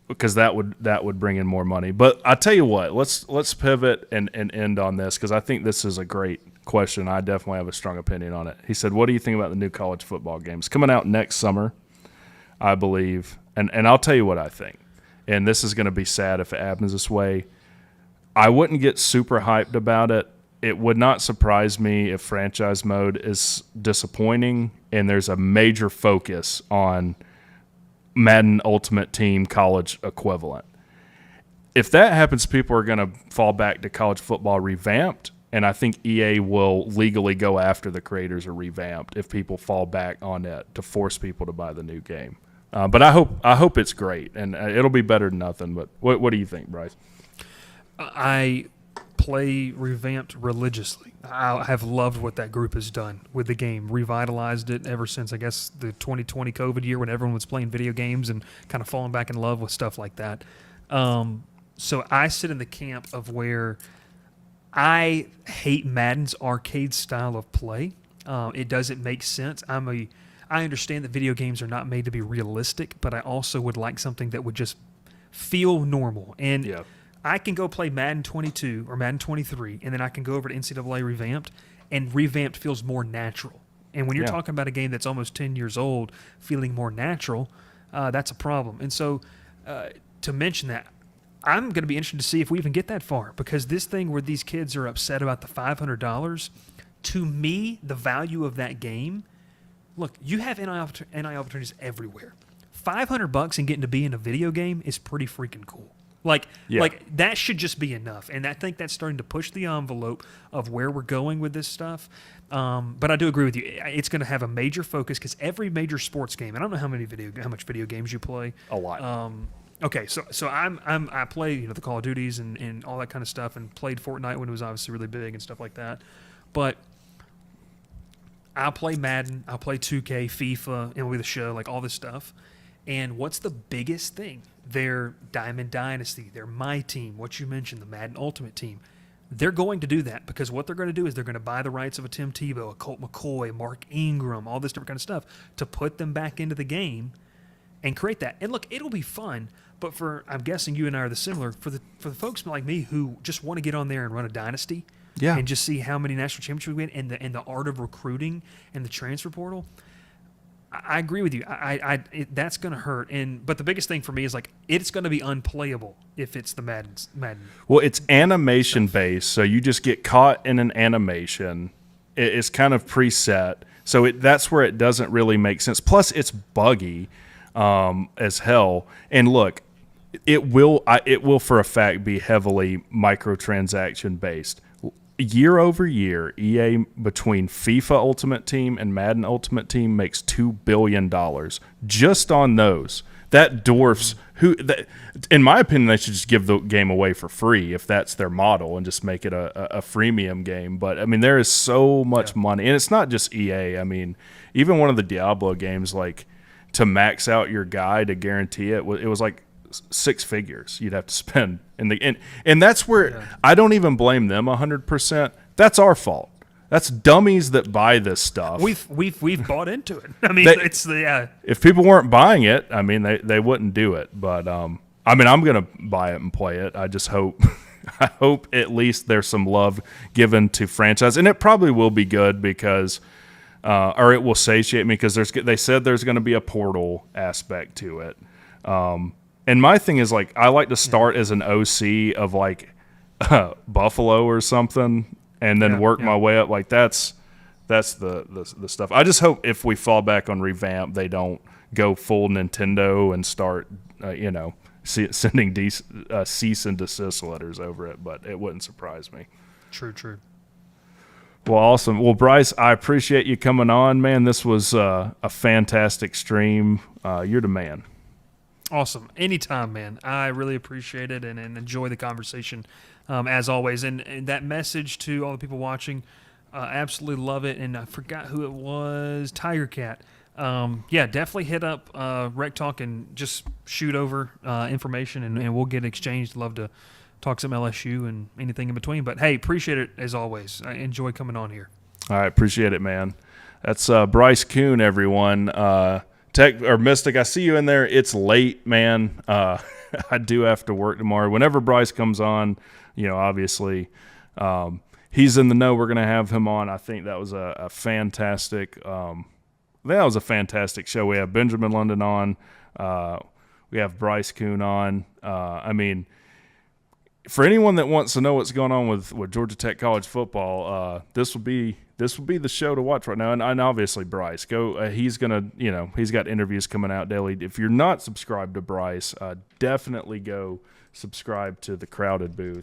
because that would bring in more money. But I tell you what, let's pivot and end on this because I think this is a great question. I definitely have a strong opinion on it. He said, what do you think about the new college football games coming out next summer, I believe? And I'll tell you what I think. And this is going to be sad if it happens this way. I wouldn't get super hyped about it. It would not surprise me if franchise mode is disappointing and there's a major focus on Madden Ultimate Team college equivalent. If that happens, people are going to fall back to college football revamped, and I think EA will legally go after the creators of revamped if people fall back on it to force people to buy the new game. But I hope it's great, and it'll be better than nothing. But what do you think, Bryce? I play revamped religiously. I have loved what that group has done with the game, revitalized it ever since, I guess, the 2020 COVID year when everyone was playing video games and kind of falling back in love with stuff like that. So I sit in the camp of where I hate Madden's arcade style of play. It doesn't make sense. I understand that video games are not made to be realistic, but I also would like something that would just feel normal. And Yeah. I can go play Madden 22 or Madden 23, and then I can go over to NCAA Revamped, and Revamped feels more natural. And when you're talking about a game that's almost 10 years old feeling more natural, that's a problem. And so to mention that, I'm going to be interested to see if we even get that far, because this thing where these kids are upset about the $500, to me, the value of that game, look, you have NIL opportunities everywhere. $500 and getting to be in a video game is pretty freaking cool. Like, Yeah. like that should just be enough. And I think that's starting to push the envelope of where we're going with this stuff. But I do agree with you. It's going to have a major focus because every major sports game. I don't know how much video games you play. A lot. Okay, so I play the Call of Duties and all that kind of stuff, and played Fortnite when it was obviously really big and stuff like that. But I'll play Madden, I'll play 2K, FIFA, MLB The Show, like all this stuff. And what's the biggest thing? Their Diamond Dynasty, their My Team, what you mentioned, the Madden Ultimate Team. They're going to do that because what they're going to do is they're going to buy the rights of a Tim Tebow, a Colt McCoy, Mark Ingram, all this different kind of stuff to put them back into the game and create that. And look, it'll be fun, but I'm guessing you and I are similar, for the folks like me who just want to get on there and run a dynasty and just see how many national championships we win and the art of recruiting and the transfer portal. I agree with you. That's going to hurt. But the biggest thing for me is like it's going to be unplayable if it's the Madden. Well, it's animation based, so you just get caught in an animation. It's kind of preset, so that's where it doesn't really make sense. Plus, it's buggy as hell. And look, it will for a fact be heavily microtransaction based. Year over year, EA between FIFA Ultimate Team and Madden Ultimate Team makes $2 billion just on those. That dwarfs in my opinion, they should just give the game away for free if that's their model and just make it a freemium game. But I mean, there is so much money, and it's not just EA. I mean, even one of the Diablo games, like to max out your guy to guarantee it was like 6 figures you'd have to spend and that's where I don't even blame them 100%. That's our fault. That's dummies that buy this stuff. We've bought into it. I mean, if people weren't buying it, I mean they wouldn't do it. But I mean, I'm gonna buy it and play it. I just hope I hope at least there's some love given to franchise, and it probably will be good because or it will satiate me because they said there's going to be a portal aspect to it. And my thing is, like, I like to start as an OC of, like, Buffalo or something and then work my way up. Like, that's the stuff. I just hope if we fall back on revamp, they don't go full Nintendo and start, sending cease and desist letters over it. But it wouldn't surprise me. True. Well, awesome. Well, Bryce, I appreciate you coming on, man. This was a fantastic stream. You're the man. Awesome. Anytime, man. I really appreciate it and enjoy the conversation as always. And that message to all the people watching, absolutely love it. And I forgot who it was, Tiger Cat. Definitely hit up WreckTalk and just shoot over information and we'll get exchanged. Love to talk some LSU and anything in between. But, hey, appreciate it as always. I enjoy coming on here. All right, appreciate it, man. That's Bryce Koon, everyone. Tech or Mystic, I see you in there. It's late, man. I do have to work tomorrow. Whenever Bryce comes on, obviously he's in the know. We're going to have him on. I think that was a fantastic show. We have Benjamin London on. We have Bryce Koon on. I mean, for anyone that wants to know what's going on with Georgia Tech college football, this will be the show to watch right now. And obviously Bryce, he's gonna, he's got interviews coming out daily. If you're not subscribed to Bryce, definitely go subscribe to the Crowded Booth.